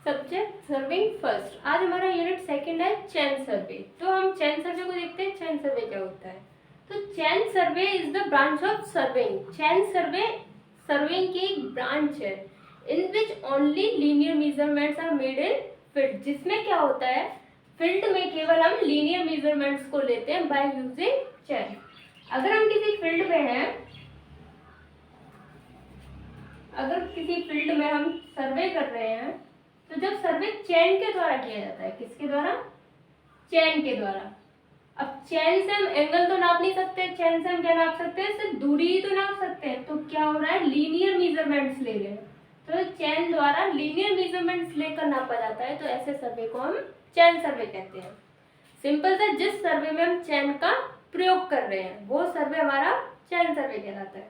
Subject serving first. आज हमारा unit second है चैन सर्वे। तो हम चैन सर्वे को देखते हैं। चैन सर्वे क्या होता है? तो chain survey is the branch of surveying. Chain survey surveying की एक ब्रांच है in which only linear measurements are made in field. जिसमें क्या होता है, फील्ड में केवल हम लीनियर मेजरमेंट्स को लेते हैं बाय यूजिंग चैन। अगर हम किसी फील्ड में हैं, अगर किसी फील्ड में हम सर्वे कर रहे हैं, तो जब सर्वे चैन के द्वारा किया जाता है, किसके द्वारा? चैन के द्वारा। अब चैन से हम एंगल तो नाप नहीं सकते, चैन से हम क्या नाप सकते हैं? सिर्फ दूरी ही तो नाप सकते हैं। तो क्या हो रहा है, लीनियर मेजरमेंट्स ले रहे हैं। तो चैन द्वारा लीनियर मेजरमेंट्स लेकर नापा जाता है, तो ऐसे सर्वे को हम चैन सर्वे कहते हैं। सिंपल सा, जिस सर्वे में हम चैन का प्रयोग कर रहे हैं वो सर्वे हमारा चैन सर्वे कहलाता है।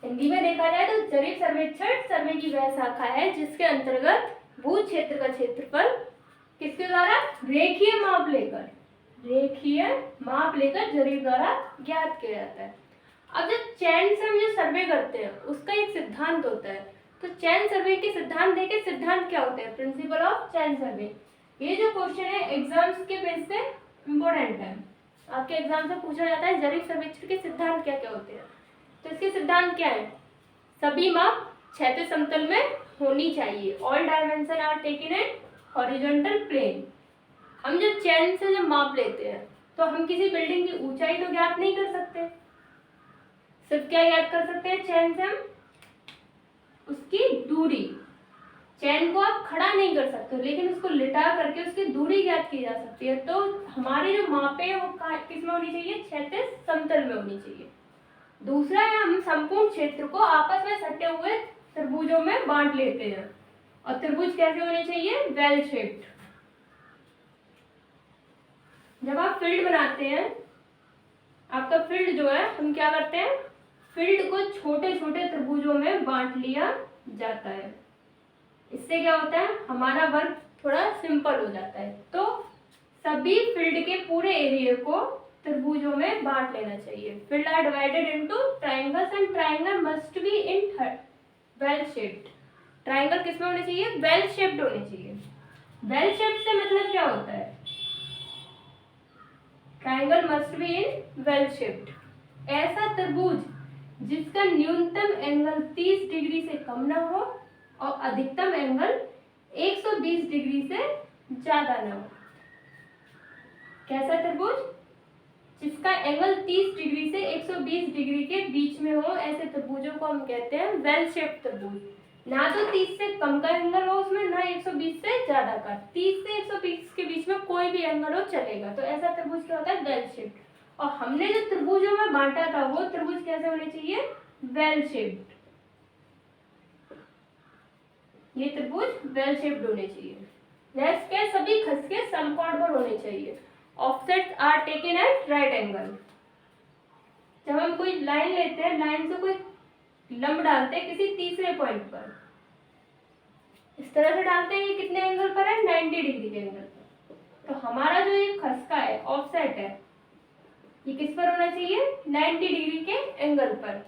हिंदी में देखा जाए तो जरीब सर्वेक्षण सर्वे की वह शाखा है जिसके अंतर्गत भू क्षेत्र का क्षेत्रफल किसके द्वारा? रेखीय माप लेकर जरीब द्वारा ज्ञात किया जाता है। अब जब चैन से हम जो सर्वे करते हैं उसका एक सिद्धांत होता है। तो चैन सर्वे के सिद्धांत देखे, सिद्धांत क्या होते हैं? प्रिंसिपल ऑफ चैन सर्वे। ये जो क्वेश्चन है एग्जाम्स के बेस से इम्पोर्टेंट है। आपके एग्जाम से पूछा जाता है जरीब सर्वेक्षण के सिद्धांत क्या क्या होते हैं। तो इसके सिद्धांत क्या है? सभी माप क्षैतिज समतल में होनी चाहिए। All dimension are taken in horizontal plane. हम जब चैन से जब माप लेते हैं तो हम किसी बिल्डिंग की ऊंचाई तो ज्ञात नहीं कर सकते। सिर्फ क्या ज्ञात कर सकते हैं चैन से? हम उसकी दूरी। चैन को आप खड़ा नहीं कर सकते, लेकिन उसको लिटा करके उसकी दूरी ज्ञात की जा सकती है। तो हमारी जो मापे है वो किस में होनी चाहिए? क्षैतिज समतल में होनी चाहिए। दूसरा है, हम संपूर्ण क्षेत्र को आपस में सटे हुए त्रिभुजों में बांट लेते हैं। और त्रिभुज कैसे होने चाहिए? Well shaped. जब आप फील्ड बनाते हैं, आपका फील्ड जो है, हम क्या करते हैं? फील्ड को छोटे छोटे त्रिभुजों में बांट लिया जाता है। इससे क्या होता है, हमारा वर्क थोड़ा सिंपल हो जाता है। तो सभी फील्ड के पूरे एरिया को त्रिभुजों में बांट लेना चाहिए। Field are divided into triangles and triangle must be in well shaped. Triangle किसमें होने चाहिए? वेल शेप्ड होने चाहिए। वेल शेप्ड से मतलब क्या होता है? Triangle must be in well shaped. ऐसा त्रिभुज जिसका न्यूनतम एंगल 30 डिग्री से कम ना हो और अधिकतम एंगल 120 डिग्री से ज्यादा ना हो। कैसा त्रिभुज? जिसका एंगल 30 डिग्री से 120 डिग्री के बीच में हो, ऐसे त्रिभुजों को हम कहते हैं वेल शेप्ड त्रिभुज। ना तो 30 से कम का एंगल हो उसमें, ना 120 से ज्यादा का। 30 से 120 के बीच में कोई भी एंगल हो चलेगा। तो ऐसा त्रिभुज क्या होता है? Well shaped. और हमने जो त्रिभुजों में बांटा था वो त्रिभुज कैसे होने चाहिए? Well shaped. ये त्रिभुज वेल शेप्ड होने चाहिए। नेक्स्ट क्या? सभी खसके समकोण पर होने चाहिए। Offsets are taken at right angle. जब हम कोई लाइन लेते हैं, लाइन से कोई लंब डालते हैं किसी तीसरे पॉइंट पर, इस तरह से डालते हैं। ये कितने एंगल पर है? 90 डिग्री के एंगल पर। तो हमारा जो ये खसका है, ऑफसेट है, ये किस पर होना चाहिए? 90 डिग्री के एंगल पर।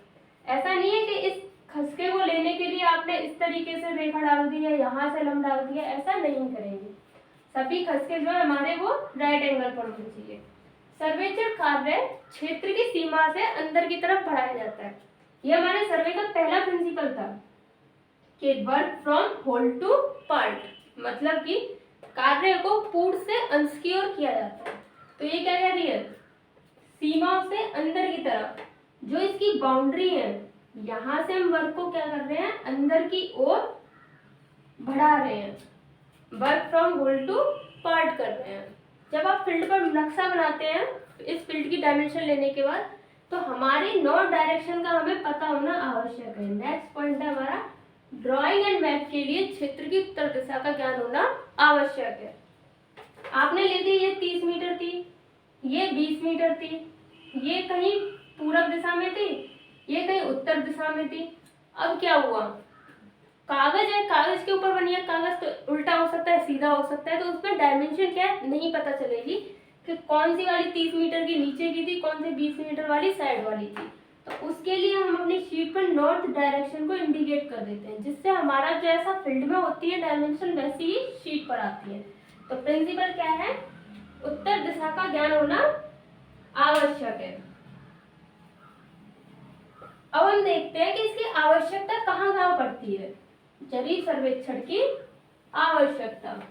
ऐसा नहीं है कि इस खसके को लेने के लिए आपने इस तरीके से रेखा डाल दी है, यहाँ से लंब डाल दिया, ऐसा नहीं करेंगे। सभी खसके जो है हमारे वो राइट एंगल पर होने चाहिए। सर्वेक्षण कार्य क्षेत्र की सीमा से अंदर की तरफ बढ़ाया जाता है। ये हमारे सर्वे का पहला प्रिंसिपल था कि work from whole to part, मतलब कि कार्य को पूर्ण से अंश की ओर किया जाता है। तो ये क्या कह रही है? सीमा से अंदर की तरफ जो इसकी बाउंड्री है, यहाँ से हम वर्क को क्या कर रहे हैं? अंदर की ओर बढ़ा रहे हैं। Work from whole to part कर रहे हैं। जब आप फील्ड पर नक्शा बनाते हैं, इस फील्ड की डायमेंशन लेने के बाद, तो हमारी नॉर्थ डायरेक्शन का हमें पता होना आवश्यक है। नेक्स्ट पॉइंट है हमारा, ड्राइंग एंड मैप के लिए क्षेत्र की उत्तर दिशा का ज्ञान होना आवश्यक है। आपने ले दी, ये 30 मीटर थी, ये 20 मीटर थी, ये कहीं पूरब दिशा में थी, ये कहीं उत्तर दिशा में थी। अब क्या हुआ? कागज है, कागज के ऊपर बनी है, कागज तो उल्टा हो सकता है, सीधा हो सकता है। तो उसमें डायमेंशन क्या है नहीं पता चलेगी कि कौन सी वाली 30 मीटर की नीचे की थी, कौन सी 20 मीटर वाली साइड वाली थी। तो उसके लिए हम अपनी शीट पर नॉर्थ डायरेक्शन को इंडिकेट कर देते हैं, जिससे हमारा जैसा फील्ड में होती है डायमेंशन वैसी ही शीट पर आती है। तो प्रिंसिपल क्या है, उत्तर दिशा का ज्ञान होना आवश्यक है। अब हम देखते हैं कि इसकी आवश्यकता कहाँ कहाँ पड़ती है। जरीब सर्वेक्षण की आवश्यकता,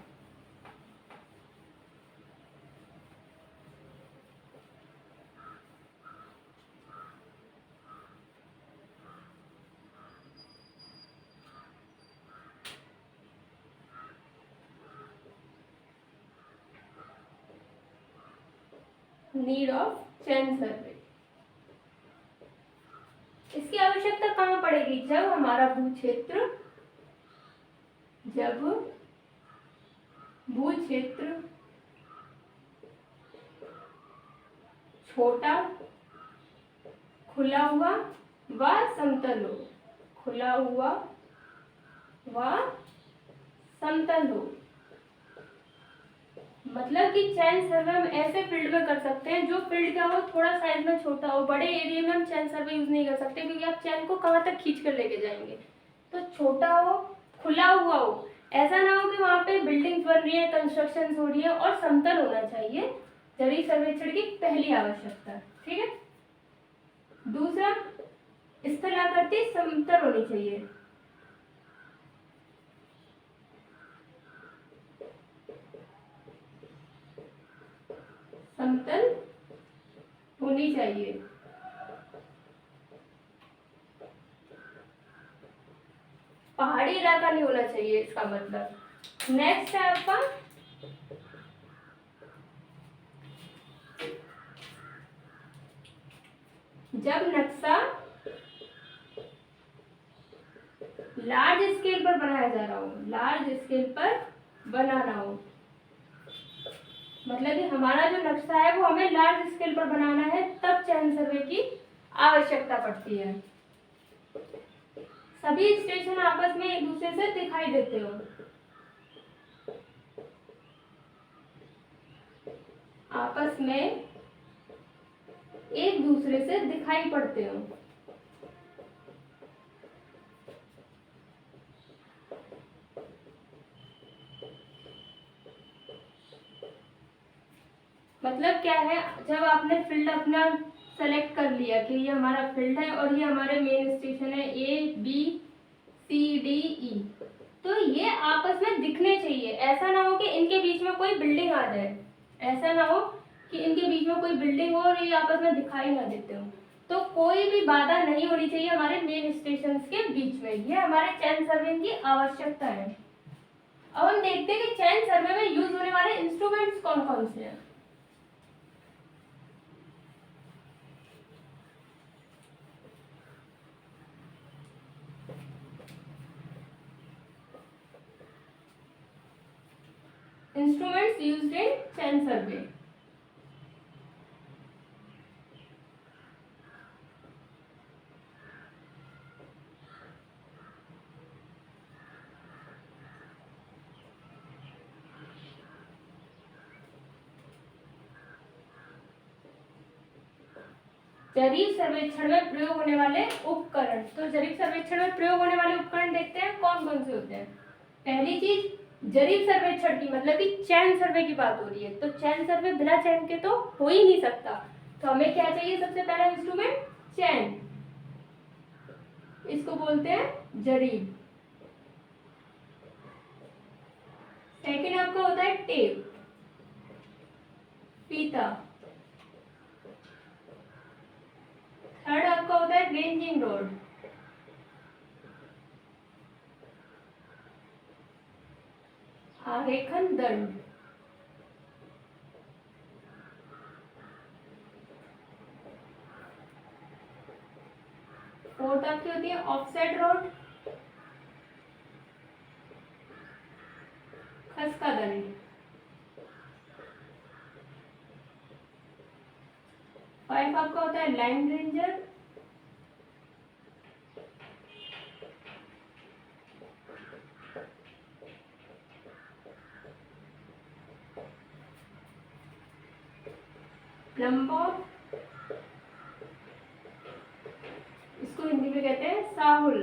नीड ऑफ चैन सर्वे। इसकी आवश्यकता कहाँ पड़ेगी, जब हमारा भूक्षेत्र छोटा, खुला हुआ व समतल हो, खुला हुआ व समतल हो। मतलब कि चैन सर्वे हम ऐसे फील्ड में कर सकते हैं जो फील्ड क्या हो, थोड़ा साइज में छोटा हो। बड़े एरिया में हम चैन सर्वे यूज नहीं कर सकते, क्योंकि आप चैन को कहाँ तक खींच कर लेके जाएंगे। तो छोटा हो, खुला हुआ हो, ऐसा ना हो कि वहां पे बिल्डिंग्स बन रही है, कंस्ट्रक्शन हो रही है, और समतल होना चाहिए। जरीब सर्वेक्षण की पहली आवश्यकता, ठीक है। दूसरा, स्थलाकृति समतल होनी चाहिए। समतल होनी चाहिए। पहाड़ी इलाका नहीं होना चाहिए, इसका मतलब। नेक्स्ट है आपका जब नक्शा लार्ज स्केल पर बनाया जा रहा हो, लार्ज स्केल पर बनाना हो, मतलब कि हमारा जो नक्शा है वो हमें लार्ज स्केल पर बनाना है, तब चैन सर्वे की आवश्यकता पड़ती है। सभी स्टेशन आपस में एक दूसरे से दिखाई देते हो, आपस में एक दूसरे से दिखाई पड़ते हो। मतलब क्या है, जब आपने फील्ड अपना सेलेक्ट कर लिया कि ये हमारा फील्ड है और ये हमारे मेन स्टेशन है ABCDE, तो ये आपस में दिखने चाहिए। ऐसा ना हो कि इनके बीच में कोई बिल्डिंग आ जाए, ऐसा ना हो कि इनके बीच में कोई बिल्डिंग हो और ये आपस में दिखाई ना देते हो। तो कोई भी बाधा नहीं होनी चाहिए हमारे मेन स्टेशन के बीच में। ये हमारे चैन सर्वे की आवश्यकता है। अब हम देखते हैं कि चैन सर्वे में यूज होने वाले इंस्ट्रूमेंट्स कौन कौन से हैं। Instruments used in chain survey. जरीब सर्वेक्षण में प्रयोग होने वाले उपकरण। तो जरीब सर्वेक्षण में प्रयोग होने वाले उपकरण देखते हैं कौन कौन से होते हैं। पहली चीज, जरीब सर्वेक्षण की मतलब कि चैन सर्वे की बात हो रही है, तो चैन सर्वे बिना चैन के तो हो ही नहीं सकता। तो हमें क्या चाहिए, सबसे पहला इंस्ट्रूमेंट चैन, इसको बोलते हैं जरीब। सेकेंड आपका होता है टेप, फीता। थर्ड आपका होता है रेंजिंग रॉड, आरेखन दंड। फोर्थ आपकी होती है ऑफसेट रॉड, खसका दंड। फाइव आपका होता है लाइन रेंजर, प्लम्ब बॉब, में कहते हैं साहुल,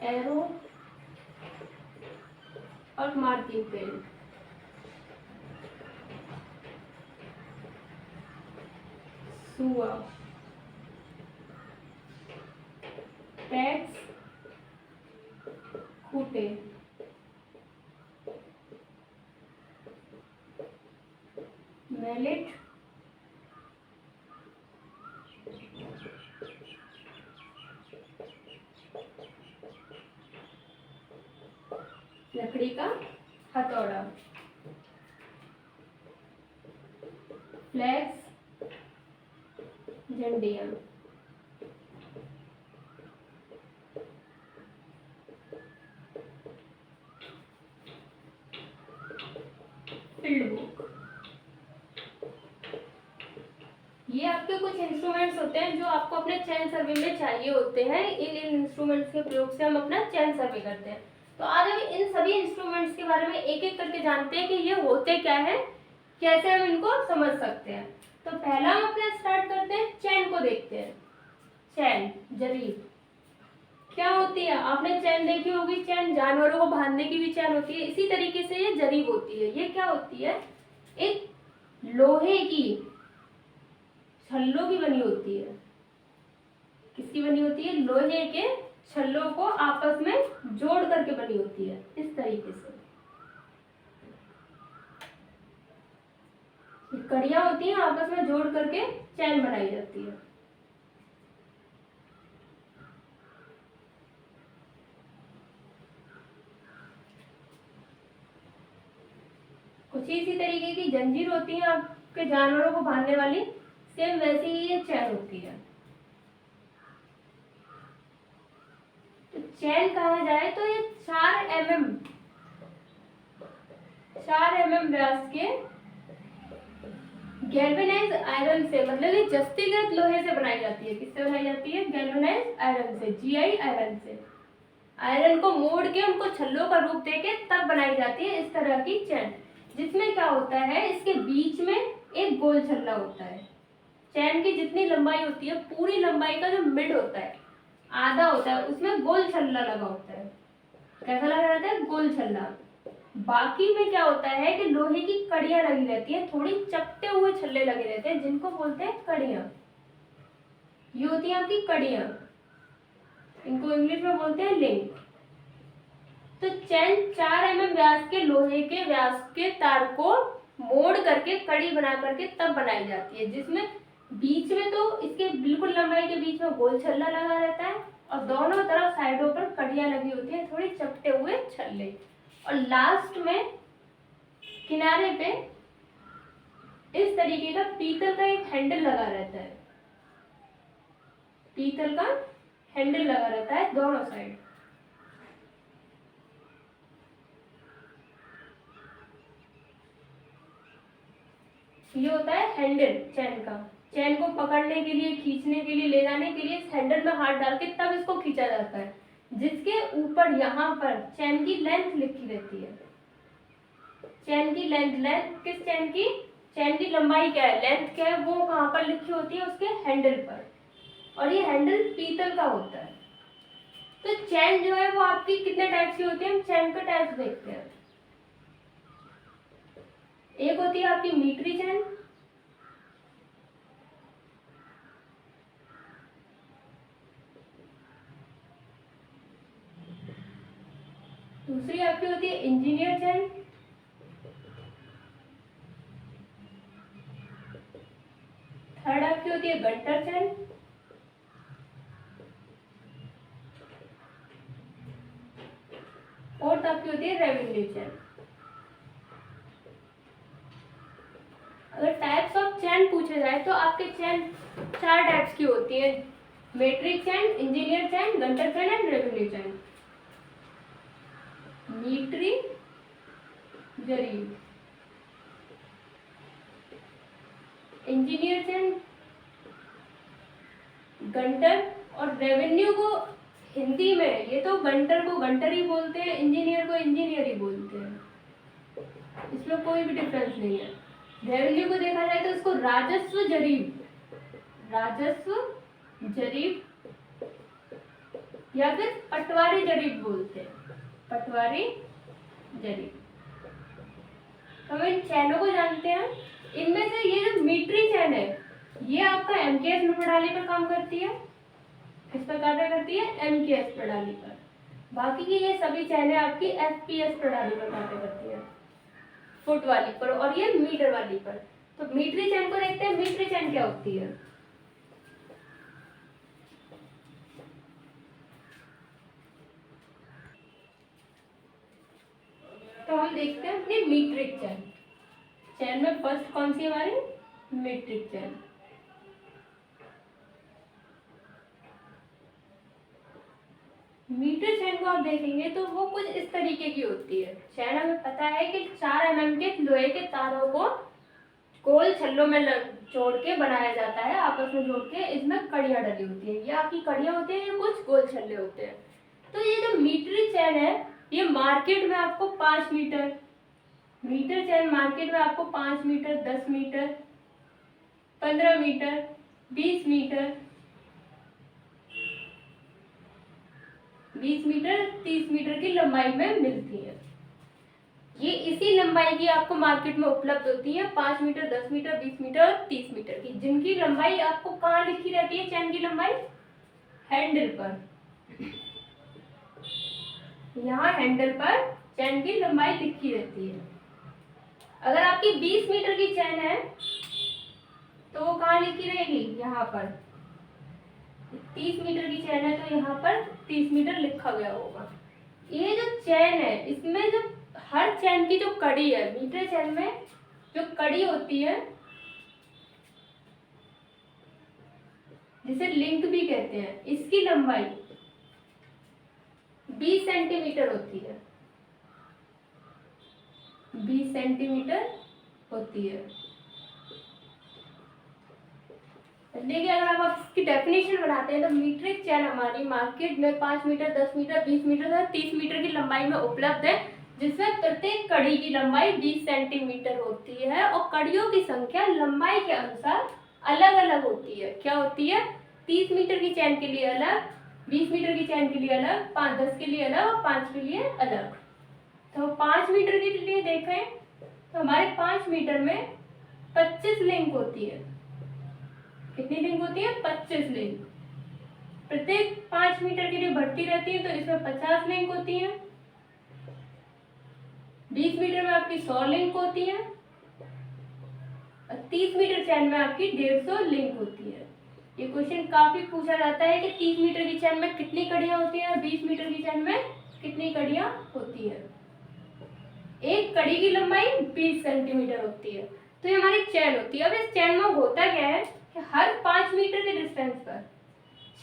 एरो और मार्किंग पेन। सुआ, टैक्स, खूटे, मैलेट, लकड़ी का हथौड़ा, फ्लैक्स, झंडिया, फील्ड बुक। ये आपके कुछ इंस्ट्रूमेंट्स होते हैं जो आपको अपने चयन सर्वे में चाहिए होते हैं। इन इंस्ट्रूमेंट्स के प्रयोग से हम अपना चयन सर्वे करते हैं। तो आज हम इन सभी इंस्ट्रूमेंट्स के बारे में एक एक करके जानते हैं कि ये होते क्या है, कैसे हम इनको समझ सकते हैं। तो पहला हम अपना स्टार्ट करते हैं, चैन को देखते हैं। चैन, जरीब क्या होती है? आपने चैन देखी होगी, चैन जानवरों को बांधने की भी चैन होती है। इसी तरीके से ये जरीब होती है। ये क्या होती है? एक लोहे की छल्लों की बनी होती है। किसकी बनी होती है? लोहे के छल्लों को आपस में जोड़ करके बनी होती है, इस तरीके से। कड़ियां होती हैं, आपस में जोड़ करके चैन बनाई जाती है। कुछ इसी तरीके की जंजीर होती है आपके जानवरों को बांधने वाली, सेम वैसे ही ये चैन होती है। तो चैन कहा जाए तो ये 4 mm व्यास के गैल्वेनाइज्ड आयरन से, मतलब ये जस्तीकृत लोहे से बनाई जाती है। किससे बनाई जाती है? गैल्वेनाइज्ड आयरन से, जीआई आयरन से। आयरन को मोड़ के उनको छल्लों का रूप देके तब बनाई जाती है इस तरह की चैन, जिसमें क्या होता है, इसके बीच में एक गोल छल्ला होता है। चैन की जितनी लंबाई होती है, पूरी लंबाई का जो मिड होता है, आधा होता है, उसमें गोल छल्ला लगा होता है। कैसा लगा रहता है? गोल छल्ला। बाकी में क्या होता है कि लोहे की कड़ियां लगी रहती है, थोड़ी चपटे हुए छल्ले लगे रहते हैं, जिनको बोलते हैं कड़ियां। ये होती है आपकी कड़ियां, इनको इंग्लिश में बोलते हैं लिंक। तो चैन 4 mm व्यास के लोहे के व्यास के तार को मोड़ करके कड़ी बना करके तब बनाई जाती है, जिसमें बीच में तो इसके बिल्कुल लंबाई के बीच में गोल छल्ला लगा रहता है और दोनों तरफ साइडों पर कड़ियां लगी होती है, थोड़ी चपटे हुए छल्ले। और लास्ट में किनारे पे इस तरीके का पीतल का एक हैंडल लगा रहता है। पीतल का हैंडल लगा रहता है दोनों साइड। ये होता है हैंडल चैन का। चैन को पकड़ने के लिए, खींचने के लिए, ले जाने के लिए इस हैंडल में हाथ डाल के तब इसको खींचा जाता है, जिसके ऊपर यहाँ पर चैन की लेंथ लिखी रहती है। चैन की लेंथ किस चैन की? चैन की लंबाई क्या है, लेंथ क्या है, वो कहाँ पर लिखी होती है? उसके हैंडल पर। और ये हैंडल पीतल का होता है। तो चैन जो है वो आपकी कितने टाइप्स की होती है? हम चैन का टाइप्स देखते हैं। एक होती है आपकी मीटरी चैन, दूसरी आपकी होती है इंजीनियर चैन, थर्ड आपकी होती है गंटर चैन, फोर्थ आपकी होती है रेवेन्यू चैन। अगर टाइप्स ऑफ चैन पूछे जाए तो आपके चैन 4 टाइप्स की होती है: metric chain, engineer chain, Gunter chain and revenue chain. मीटरी, जरीब, इंजीनियर चैन, गंटर और रेवेन्यू को हिंदी में ये तो गंटर को गंटर ही बोलते हैं, इंजीनियर को इंजीनियर ही बोलते हैं, इसमें कोई भी डिफरेंस नहीं है। रेवेन्यू को देखा जाए तो इसको राजस्व जरीब राजस्व जरीब या फिर पटवारी जरीब बोलते हैं, पटवारी जरीब। तो हम इन चैनों को जानते हैं। इनमें से ये जो मीटरी चैन है ये आपका एमकेएस प्रणाली पर काम करती है। किस पर कार्य करती है? एमकेएस प्रणाली पर। बाकी की ये सभी चैनें आपकी एफपीएस प्रणाली पर कार्य करती है, फुट वाली पर और ये मीटर वाली पर। तो मीटरी चैन को देखते हैं। मीटरी चैन क्या होती है? तो हम देखते हैं अपनी मीट्रिक चैन। चैन में फर्स्ट कौन सी हमारी? मीट्रिक चैन। मीटर चैन को आप देखेंगे तो वो कुछ इस तरीके की होती है। चैन हमें पता है कि 4 mm के लोहे के तारों को गोल छल्लों में जोड़ के बनाया जाता है, आपस में जोड़ के। इसमें कड़ियां डली होती है, ये आपकी कड़ियां होती है, ये कुछ गोल छल्ले होते हैं। तो ये जो मीटरी चैन है ये मार्केट में आपको 5 मीटर, मीटर चैन मार्केट में आपको 5 metre, 10 metre, 15 metre, 20 metre, 20 metre, 30 metre की लंबाई में मिलती है। ये इसी लंबाई की आपको मार्केट में उपलब्ध होती है, 5 मीटर, 10 मीटर, 20 मीटर और 30 मीटर की, जिनकी लंबाई आपको कहाँ लिखी रहती है? चैन की लंबाई हैंडल पर। यहाँ हैंडल पर चैन की लंबाई लिखी रहती है। अगर आपकी 20 मीटर की चैन है तो वो कहाँ लिखी रहेगी? यहाँ पर। 30 मीटर की चैन है तो यहाँ पर 30 मीटर लिखा गया होगा। ये जो चैन है इसमें जो हर चैन की जो कड़ी है, मीटर चैन में जो कड़ी होती है जिसे लिंक भी कहते हैं, इसकी लंबाई 20 सेंटीमीटर होती है, 20 सेंटीमीटर होती है। देखिए अगर आप इसकी डेफिनेशन बनाते हैं तो मीट्रिक चैन हमारी मार्केट में 5 मीटर, 10 मीटर, 20 मीटर और 30 मीटर की लंबाई में उपलब्ध है, जिसमें प्रत्येक कड़ी की लंबाई 20 सेंटीमीटर होती है और कड़ियों की संख्या लंबाई के अनुसार अलग अलग होती है। क्या होती है? 30 मीटर की चैन के लिए अलग, 20 मीटर की चैन के लिए अलग, 10 के लिए अलग और 5 के लिए अलग। तो 5 मीटर के लिए देखें तो हमारे 5 मीटर में 25 लिंक होती है। कितनी लिंक होती है? 25 लिंक। प्रत्येक 5 मीटर के लिए बढ़ती रहती है तो इसमें 50 लिंक होती है। 20 मीटर में आपकी 100 लिंक होती है और 30 मीटर चैन में आपकी 150 लिंक होती है। ये क्वेश्चन काफी पूछा जाता है कि 30 मीटर की चैन में कितनी कड़ियां होती हैं और 20 मीटर की चैन में कितनी कड़ियां होती है। एक कड़ी की लंबाई 20 सेंटीमीटर होती है। तो ये हमारी चैन होती है। अब इस चैन में होता क्या है कि हर 5 मीटर के डिस्टेंस पर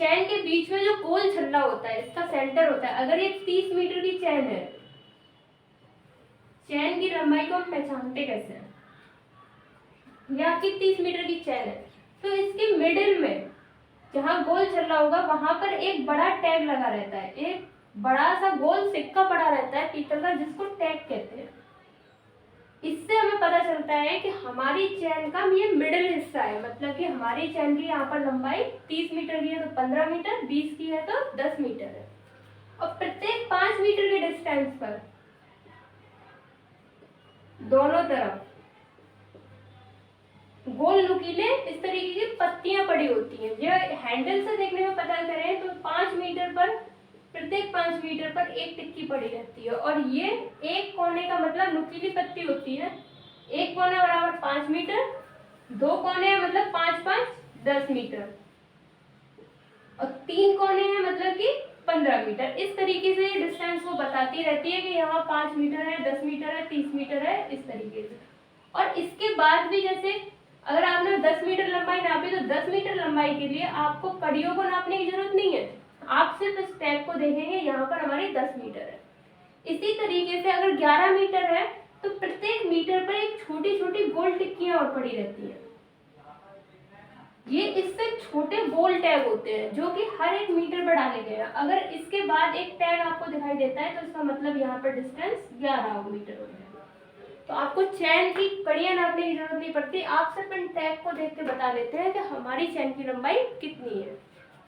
चैन के बीच में जो गोल छल्ला होता है इसका सेंटर होता है। अगर ये 30 मीटर की चैन है, चैन की लंबाई को हम पहचानते कैसे हैं? ये आपकी 30 मीटर की चैन है तो इसके मिडिल में जहाँ गोल छल्ला होगा वहां पर एक बड़ा टैग लगा रहता है, एक बड़ा सा गोल सिक्का पड़ा रहता है पीतल का, जिसको टैग कहते हैं। इससे हमें पता चलता है कि हमारी चैन का ये मिडिल हिस्सा है, मतलब कि हमारी चैन की यहाँ पर लंबाई 30 मीटर की है तो 15 मीटर, 20 की है तो 10 मीटर है। और प्रत्येक 5 मीटर के डिस्टेंस पर दोनों तरफ गोल नुकीले इस तरीके की पत्तियां पड़ी होती हैं। जो हैंडल से देखने में पता करें तो 5 मीटर पर, प्रत्येक 5 मीटर पर एक टिक्की पड़ी रहती है और ये एक कोने का मतलब नुकीली पत्ती होती है। एक कोना बराबर 5 मीटर, 2 कोने मतलब 5 5 10 मीटर और 3 कोने हैं मतलब कि 15 मीटर। इस तरीके से ये डिस्टेंस वो बताती रहती है कि यहाँ 5 मीटर है, 10 मीटर है, 30 मीटर है, इस तरीके से। और इसके बाद भी जैसे अगर आपने 10 मीटर लंबाई नापी तो 10 मीटर लंबाई के लिए आपको कड़ियों को नापने की जरूरत नहीं है, आप सिर्फ इस टैग को देखेंगे, यहाँ पर हमारी 10 मीटर है। इसी तरीके से अगर 11 मीटर है तो प्रत्येक मीटर पर एक छोटी छोटी गोल टिक्कियां और पड़ी रहती है। ये इससे छोटे गोल टैग होते हैं जो कि हर एक मीटर पर डाले गए हैं। अगर इसके बाद एक टैग आपको दिखाई देता है तो इसका मतलब यहाँ पर डिस्टेंस 11 मीटर हो गया। तो आपको चैन की कड़ियाँ नापने की जरूरत नहीं पड़ती, आप सिर्फ इन टैग को देख के बता देते हैं कि हमारी चैन की लंबाई कितनी है।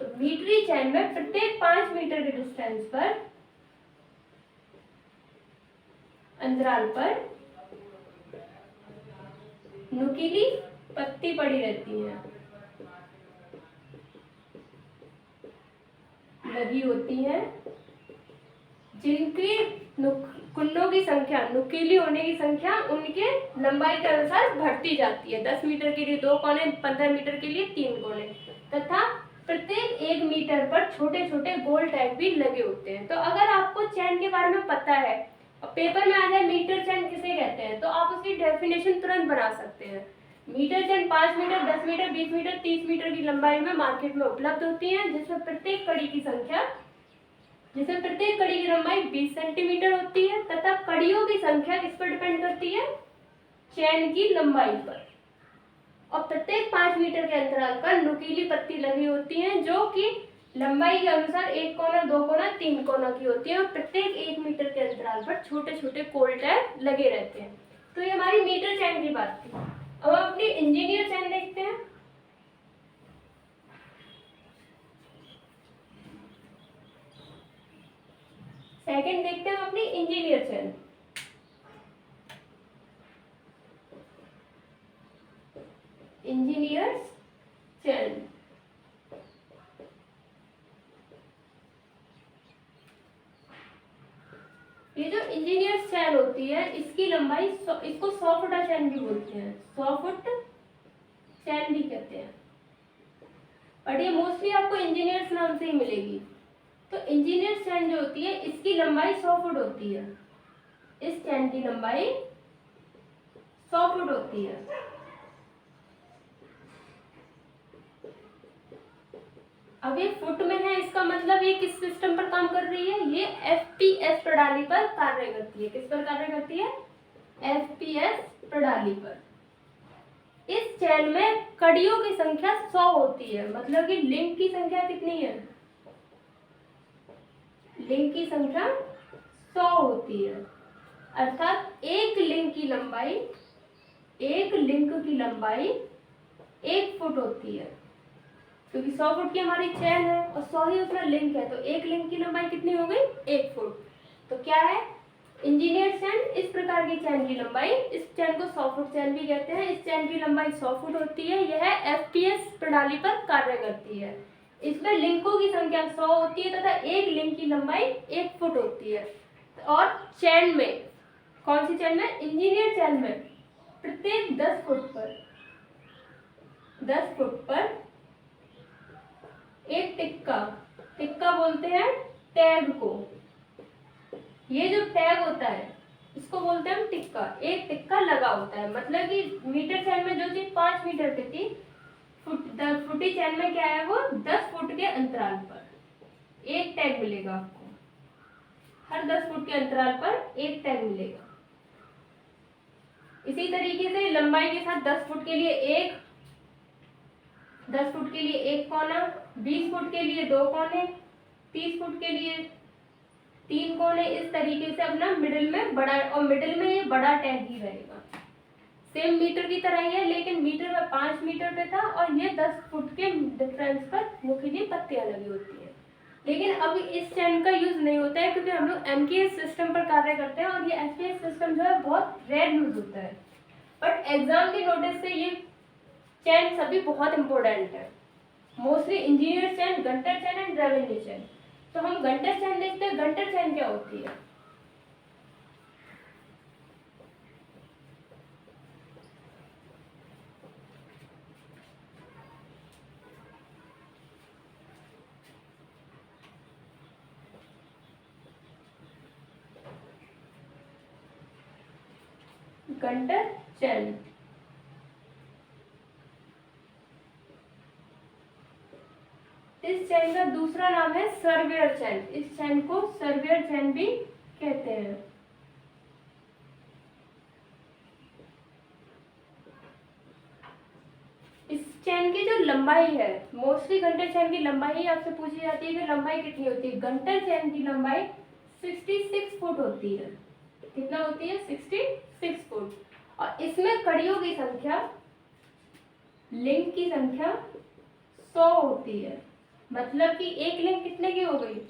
तो मीटरी चैन में प्रत्येक 5 मीटर के डिस्टेंस पर अंतराल पर नुकीली पत्ती पड़ी रहती है, लगी होती है, जिनकी कुन्नों की संख्या, नुकीली होने की संख्या उनके लंबाई के अनुसार बढ़ती जाती है। 10 मीटर के लिए 2 कोने, 15 मीटर के लिए 3 कोने, तथा प्रत्येक 1 मीटर पर छोटे छोटे गोल टैग भी लगे होते हैं। तो अगर आपको चैन के बारे में पता है और पेपर में आ जाए मीटर चैन किसे कहते हैं, तो आप उसकी डेफिनेशन तुरंत बना सकते हैं। मीटर चैन 5 मीटर, 10 मीटर, 20 मीटर, 30 मीटर की लंबाई में मार्केट में उपलब्ध होती है, जिसमें प्रत्येक कड़ी की लंबाई 20 सेंटीमीटर होती है, तथा कड़ियों की संख्या किस पर डिपेंड करती है, चैन की लंबाई पर। और प्रत्येक 5 मीटर के अंतराल पर नुकीली पत्ती लगी होती है, जो कि लंबाई के अनुसार 1 कोना, 2 कोना, 3 कोना की होती है, और प्रत्येक 1 मीटर के अंतराल पर छोटे छोटे कोल टैग लगे रहते हैं। तो ये हमारी मीटर चैन की बात थी। अब हम अपनी इंजीनियर चैन देखते हैं। सेकंड देखते हैं हम अपनी इंजीनियर चैन। इंजीनियर चैन ये जो इंजीनियर चैन होती है, इसकी लंबाई इसको 100 फुटा चैन भी बोलते हैं, 100 फुट चैन भी कहते हैं, और ये मोस्टली आपको इंजीनियर्स नाम से ही मिलेगी। तो इंजीनियर चैन जो होती है, इसकी लंबाई 100 फुट होती है। इस चैन की लंबाई 100 फुट होती है। अब ये फुट में है, इसका मतलब ये किस सिस्टम पर काम कर रही है, ये एफपीएस प्रणाली पर कार्य करती है। किस पर कार्य करती है, एफपीएस प्रणाली पर। इस चैन में कड़ियों की संख्या 100 होती है, मतलब कि लिंक की संख्या कितनी है, लिंक की संख्या 100 होती है। अर्थात एक लिंक की लंबाई 1 फुट होती है, क्योंकि 100 फुट की हमारी चैन है और 100 ही उसमें लिंक है, तो एक लिंक की लंबाई कितनी हो गई, 1 फुट। तो क्या है, इंजीनियर चैन इस प्रकार की चैन की लंबाई, इस चैन को 100 फुट चैन भी कहते हैं, इस चैन की लंबाई 100 फुट होती है। यह एफपीएस प्रणाली पर कार्य करती है। इसमें लिंकों की संख्या 100 होती है तथा एक लिंक की लंबाई 1 फुट होती है। और चैन में, कौन सी चैन में, इंजीनियर चैन में प्रत्येक 10 फुट पर एक टिक्का बोलते हैं टैग को। ये जो टैग होता है इसको बोलते हैं हम टिक्का। एक टिक्का लगा होता है, मतलब कि मीटर चैन में जो चीज 5 मीटर की थी, फुटी चैन में क्या है, वो 10 फुट के अंतराल पर एक टैग मिलेगा आपको। हर 10 फुट के अंतराल पर एक टैग मिलेगा। इसी तरीके से लंबाई के साथ 10 फुट के लिए एक कोना, 20 फुट के लिए 2 कोने, 30 फुट के लिए 3 कोने, इस तरीके से अपना मिडिल में बड़ा, और मिडिल में ये बड़ा टैग ही रहेगा। सेम मीटर की तरह ही है, लेकिन मीटर में 5 मीटर पे था और ये 10 फुट के डिफरेंस पर नुकीली पत्तियां लगी होती है। लेकिन अब इस चैन का यूज नहीं होता है, क्योंकि हम लोग एमकेएस सिस्टम पर कार्य करते हैं और ये एफपीएस सिस्टम जो है बहुत रेयर यूज होता है। बट एग्जाम के नोटिस से ये चैन सभी बहुत इंपॉर्टेंट है। Mostly engineer chain, Gunter chain and revenue chain. तो हम गंटर चैन देखते हैं। गंटर चैन क्या होती है, गंटर चैन इस चैन का दूसरा नाम है सर्वेयर चैन। इस चैन को सर्वेयर चैन भी कहते हैं। इस चैन की जो लंबाई है, मोस्टली गंटर चैन की लंबाई आपसे पूछी जाती है कि लंबाई कितनी होती है। गंटर चैन की लंबाई 66 फुट होती है। कितना होती है 66 फुट। और इसमें कड़ियों की संख्या, लिंक की संख्या 100 होती है। मतलब कि एक लिंक कितने की हो गई,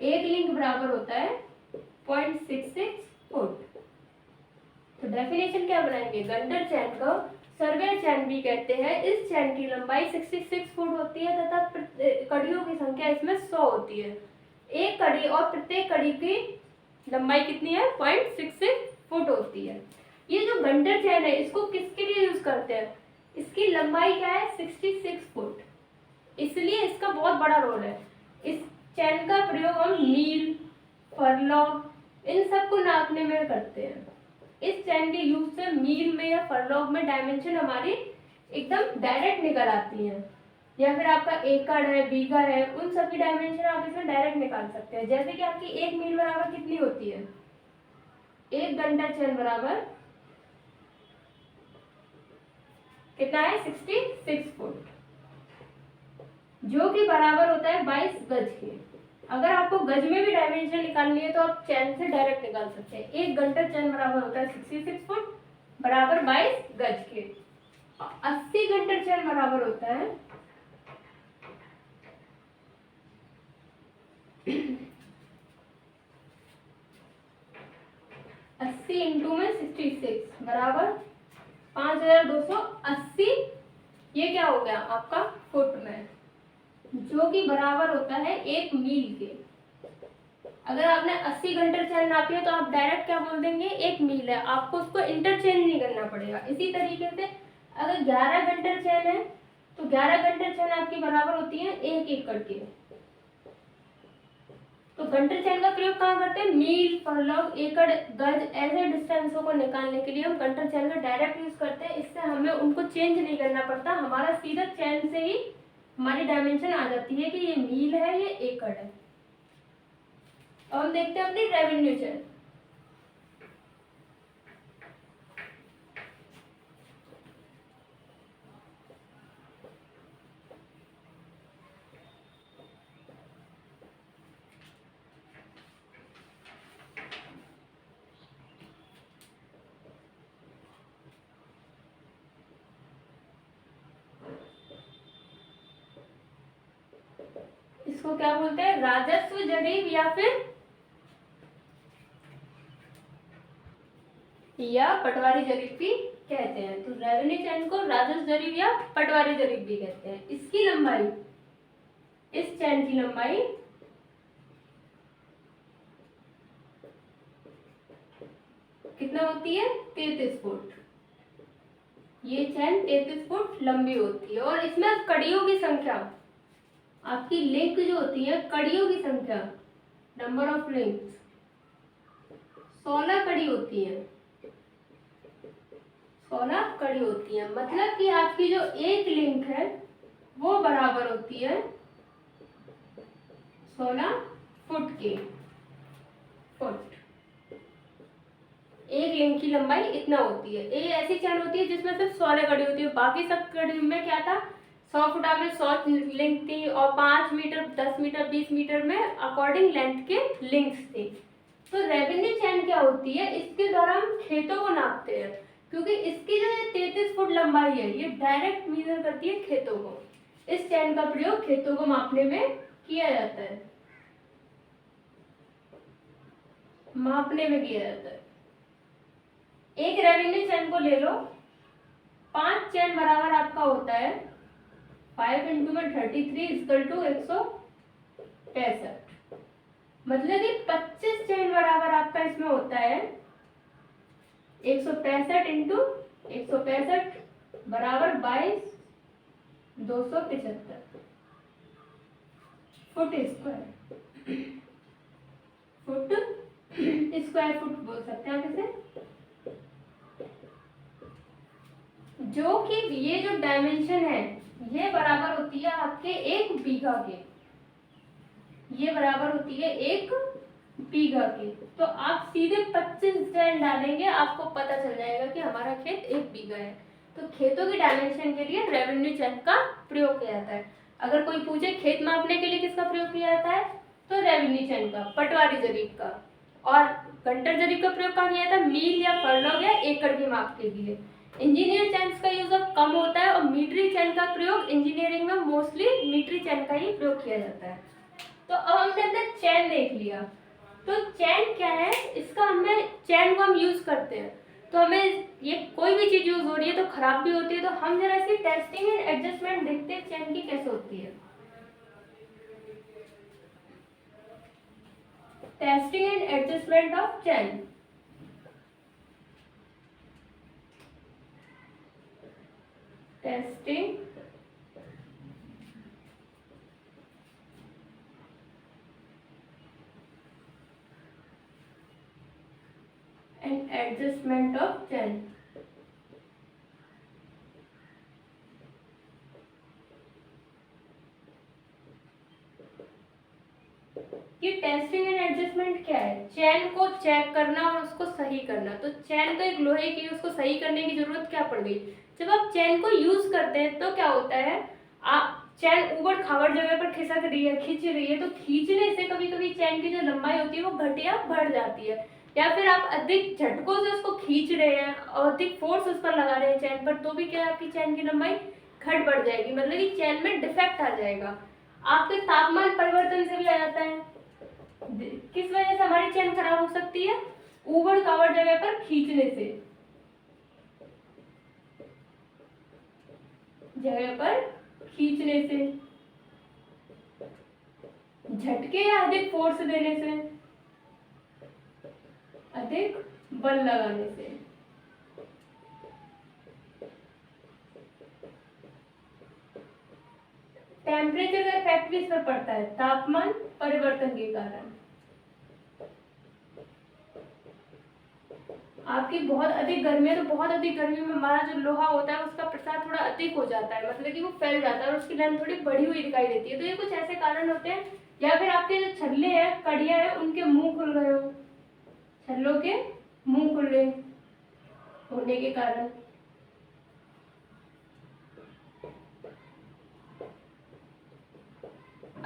एक लिंक बराबर होता है 0.66 फुट। तो डेफिनेशन क्या बनाएंगे, गंटर चैन को सर्वेयर चैन भी कहते हैं। इस चैन की लंबाई 66 फुट होती है तथा कड़ियों की संख्या इसमें 100 होती है। एक कड़ी और प्रत्येक कड़ी की लंबाई कितनी है 0.66 फुट होती है। ये जो गंटर चैन है इसको किसके लिए यूज करते हैं, इसकी लंबाई क्या है 66 फुट, इसलिए इसका बहुत बड़ा रोल है। इस चैन का प्रयोग हम मील, फरलॉग इन सब को नापने में करते हैं। इस चैन के यूज से मील में या फरलॉग में डायमेंशन हमारी एकदम डायरेक्ट निकल आती हैं, या फिर आपका एकड़ है, बीघा है, उन सब की डायमेंशन आप इसमें डायरेक्ट निकाल सकते हैं। जैसे कि आपकी एक मील बराबर कितनी होती है, एक गंटर चैन बराबर कितना है 66 फुट, जो कि बराबर होता है 22 गज के। अगर आपको गज में भी डायमेंशन निकालनी है तो आप चैन से डायरेक्ट निकाल सकते हैं। एक गंटर चैन बराबर होता है 66 फुट बराबर 22 गज के। 80 गंटर चैन बराबर होता है 80 इंटू में 66 बराबर 5280। ये क्या हो गया आपका फुट में, जो कि बराबर होता है एक मील के। अगर आपने 80 गंटर चैन नापी है तो आप डायरेक्ट क्या बोल देंगे, एक मील है, आपको उसको इंटरचेंज नहीं करना पड़ेगा। इसी तरीके से अगर 11 गंटर चैन है तो 11 गंटर चैन आपकी बराबर होती है 1 एकड़ के। तो गंटर चैन का प्रयोग कहाँ करते हैं, मील, फरलॉग, एकड़, गज ऐसे डिस्टेंसों को निकालने के लिए हम गंटर चैन का डायरेक्ट यूज करते हैं। इससे हमें उनको चेंज नहीं करना पड़ता, हमारा सीधा चैन से ही हमारी डायमेंशन आ जाती है कि ये मील है, ये एकड़ है। अब हम देखते हैं अपनी रेवेन्यू चैन। इसको क्या बोलते हैं, राजस्व जरीब या पटवारी जरीब भी कहते हैं। तो रेवेन्यू चैन को राजस्व जरीब या पटवारी जरीब भी कहते हैं। इसकी लंबाई, इस चैन की लंबाई कितना होती है 33 फुट। ये चैन 33 फुट लंबी होती है। और इसमें कड़ियों की संख्या, आपकी लिंक जो होती है, कड़ियों की संख्या, नंबर ऑफ लिंक्स 16 कड़ी होती है, 16 कड़ी होती है। मतलब कि आपकी जो एक लिंक है वो बराबर होती है 16 फुट के। फुट एक लिंक की लंबाई इतना होती है। एक ऐसी चैन होती है जिसमें सिर्फ 16 कड़ी होती है, बाकी सब कड़ी में क्या था 100 फुटा में 100 लिंक थी, और 5 मीटर, 10 मीटर, 20 मीटर में अकॉर्डिंग लेंथ के लिंक्स थे। तो रेवेन्यू चैन क्या होती है, इसके द्वारा हम खेतों को नापते हैं, क्योंकि इसकी जो 33 फुट लंबाई है ये डायरेक्ट मेजर करती है खेतों को। इस चैन का प्रयोग खेतों को मापने में किया जाता है, मापने में किया जाता है। एक रेवेन्यू चैन को ले लो, 5 चैन बराबर आपका होता है 5 इंटू में 33 इक्वल टू 165। मतलब कि 25 चैन बराबर आपका इसमें होता है 165 इंटू 165 बराबर 22,275 foot square. Foot square foot बोल सकते हैं आप इसे। जो कि ये जो डायमेंशन है ये बराबर होती है आपके 1 बीघा के, ये बराबर होती है 1 बीघा के। तो आप सीधे 25 चैन डालेंगे, आपको पता चल जाएगा कि हमारा खेत 1 बीघा है। तो खेतों की डायमेंशन के लिए रेवेन्यू चैन का प्रयोग किया जाता है। अगर कोई पूछे खेत मापने के लिए किसका प्रयोग किया जाता है, तो रेवेन्यू चैन का, पटवारी जरीब का। और घंटा जरीब का प्रयोग कहाँ किया था? मील या फरलॉग या एकड़ की माप के लिए। इंजीनियर चेन्स का यूज अब कम होता है और मीटरी चेन का प्रयोग इंजीनियरिंग में मोस्टली मीटरी चेन का ही प्रयोग किया जाता है। तो अब हमने अपना चेन देख लिया। तो चेन क्या है, इसका हमें चेन को हम यूज करते हैं तो हमें ये कोई भी चीज यूज हो रही है तो खराब भी होती है। तो हम जरा सी टेस्टिंग एंड एडजस्टमेंट देखते हैं चेन की कैसे होती है। Testing and adjustment of chain. Testing and adjustment of chain। ये टेस्टिंग एंड एडजस्टमेंट क्या है? चेन को चेक करना और उसको सही करना। तो चेन तो एक लोहे की, उसको सही करने की जरूरत क्या पड़ गई? जब आप चेन को यूज करते हैं तो क्या होता है, आप चेन ऊबड़ खाबड़ जगह पर खिसक रही है, खींच रही है, तो खींचने से कभी कभी चेन की जो लंबाई होती है वो घट या बढ़ जाती है। या फिर आप अधिक झटकों से उसको खींच रहे हैं और अधिक फोर्स उस पर लगा रहे हैं चेन पर, तो भी क्या आपकी चेन की लंबाई घट बढ़ जाएगी, मतलब कि चेन में डिफेक्ट आ जाएगा। आपके तापमान परिवर्तन से भी आ जाता है। किस वजह से हमारी चेन खराब हो सकती है? ऊबड़ खाबड़ जगह पर खींचने से, जगह पर खींचने से, झटके या अधिक फोर्स देने से, अधिक बल लगाने से। टेम्परेचर का इफेक्ट भी इस पर पड़ता है, तापमान परिवर्तन के कारण। आपकी बहुत अधिक गर्मी है तो बहुत अधिक गर्मी में हमारा जो लोहा होता है उसका प्रसार थोड़ा अधिक हो जाता है, मतलब कि वो फैल जाता है और उसकी लेंथ थोड़ी बड़ी हुई दिखाई देती है। तो ये कुछ ऐसे कारण होते हैं। या फिर आपके जो छल्ले हैं, कड़ियां हैं, उनके मुंह खुल गए हो, छल्लों के मुंह खुले होने के कारण।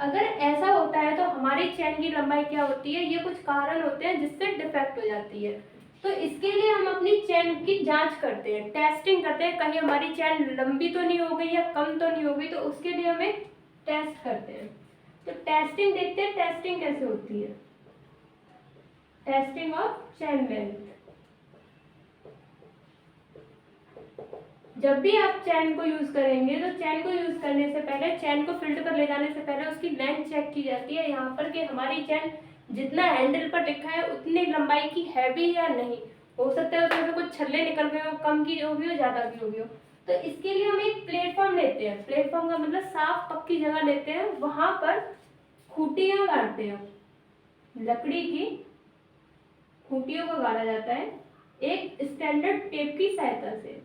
अगर ऐसा होता है तो हमारी चेन की लंबाई क्या होती है, ये कुछ कारण होते हैं जिससे डिफेक्ट हो जाती है। तो इसके लिए हम अपनी चेन की जांच करते हैं, टेस्टिंग करते हैं, कहीं हमारी चेन लंबी तो नहीं हो गई या कम तो नहीं हो गई, तो उसके लिए हमें टेस्ट करते हैं। तो टेस्टिंग देखते हैं टेस्टिंग कैसे होती है। Testing of chain length. जब भी आप चैन को यूज करेंगे तो चैन को यूज करने से पहले, चैन को फील्ड पर ले जाने से पहले उसकी लेंथ चेक की जाती है यहाँ पर कि हमारी चैन जितना हैंडल पर लिखा है उतनी लंबाई की है भी या नहीं। हो सकता है उसमें कुछ छल्ले निकल गए हो, कम की होगी हो, ज्यादा की होगी हो। तो इसके लिए हम एक प्लेटफॉर्म लेते हैं। प्लेटफॉर्म का मतलब साफ पक्की जगह लेते हैं, वहां पर खूंटियां गाड़ते हैं, लकड़ी की खूंटियों को गाड़ा जाता है एक स्टैंडर्ड टेप की सहायता से।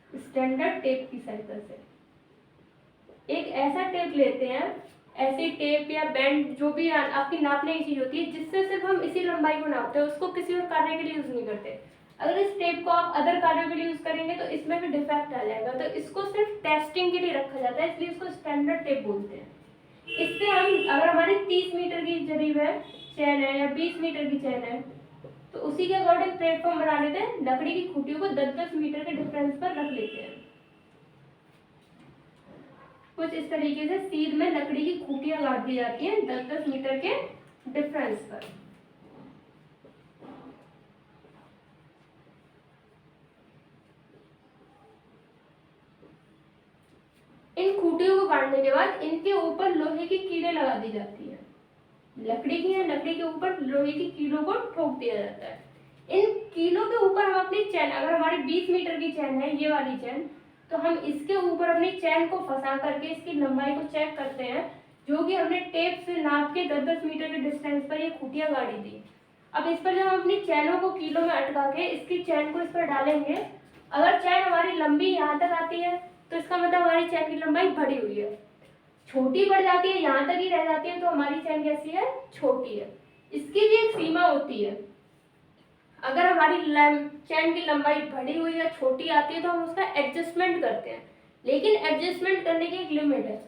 स्टैंडर्ड टेप की सहायता से एक ऐसा टेप लेते हैं, ऐसी टेप या बैंड जो भी आपकी नापने की चीज होती है जिससे सिर्फ हम इसी लंबाई को नापते हैं, उसको किसी और कार्य के लिए यूज नहीं करते। अगर इस टेप को आप अदर कार्यों के लिए यूज करेंगे तो इसमें भी डिफेक्ट आ जाएगा। तो इसको सिर्फ टेस्टिंग के लिए रखा जाता है, इसलिए इसको स्टैंडर्ड टेप बोलते हैं। इससे हम, अगर हमारी 30 मीटर की जरीब है, चैन है, या 20 मीटर की चैन है, तो उसी के अकॉर्डिंग प्लेटफॉर्म बना लेते हैं, लकड़ी की खूंटियों को 10-10 मीटर के डिफरेंस पर रख लेते हैं। कुछ इस तरीके से सीध में लकड़ी की खूंटियां गाड़ दी जाती हैं 10-10 मीटर के डिफरेंस पर। इन खूंटियों को गाड़ने के बाद इनके ऊपर लोहे की कीलें लगा दी जाती है। लकड़ी की है, लकड़ी के ऊपर लोहे की कीलों को ठोक दिया जाता है। इन कीलों के ऊपर हम अपनी चैन, अगर हमारी 20 मीटर की चैन है, ये वाली चैन, तो हम इसके ऊपर अपनी चैन को फंसा करके इसकी लंबाई को चेक करते हैं, जो कि हमने टेप से नाप के 10-10 मीटर के डिस्टेंस पर ये खूंटियां गाड़ी थी। अब इस पर जब हम अपनी चैनों को कीलों में अटका के इसकी चैन को इस पर डालेंगे, अगर चैन हमारी लंबी यहाँ तक आती है तो इसका मतलब हमारी चैन की लंबाई बढ़ी हुई है। छोटी बढ़ जाती है, यहाँ तक ही रह जाती है, तो हमारी चैन कैसी है? छोटी है। इसकी भी एक सीमा होती है। अगर हमारी चैन की लंबाई बढ़ी हुई या छोटी आती है तो हम उसका एडजस्टमेंट करते हैं, लेकिन एडजस्टमेंट करने की एक लिमिट है।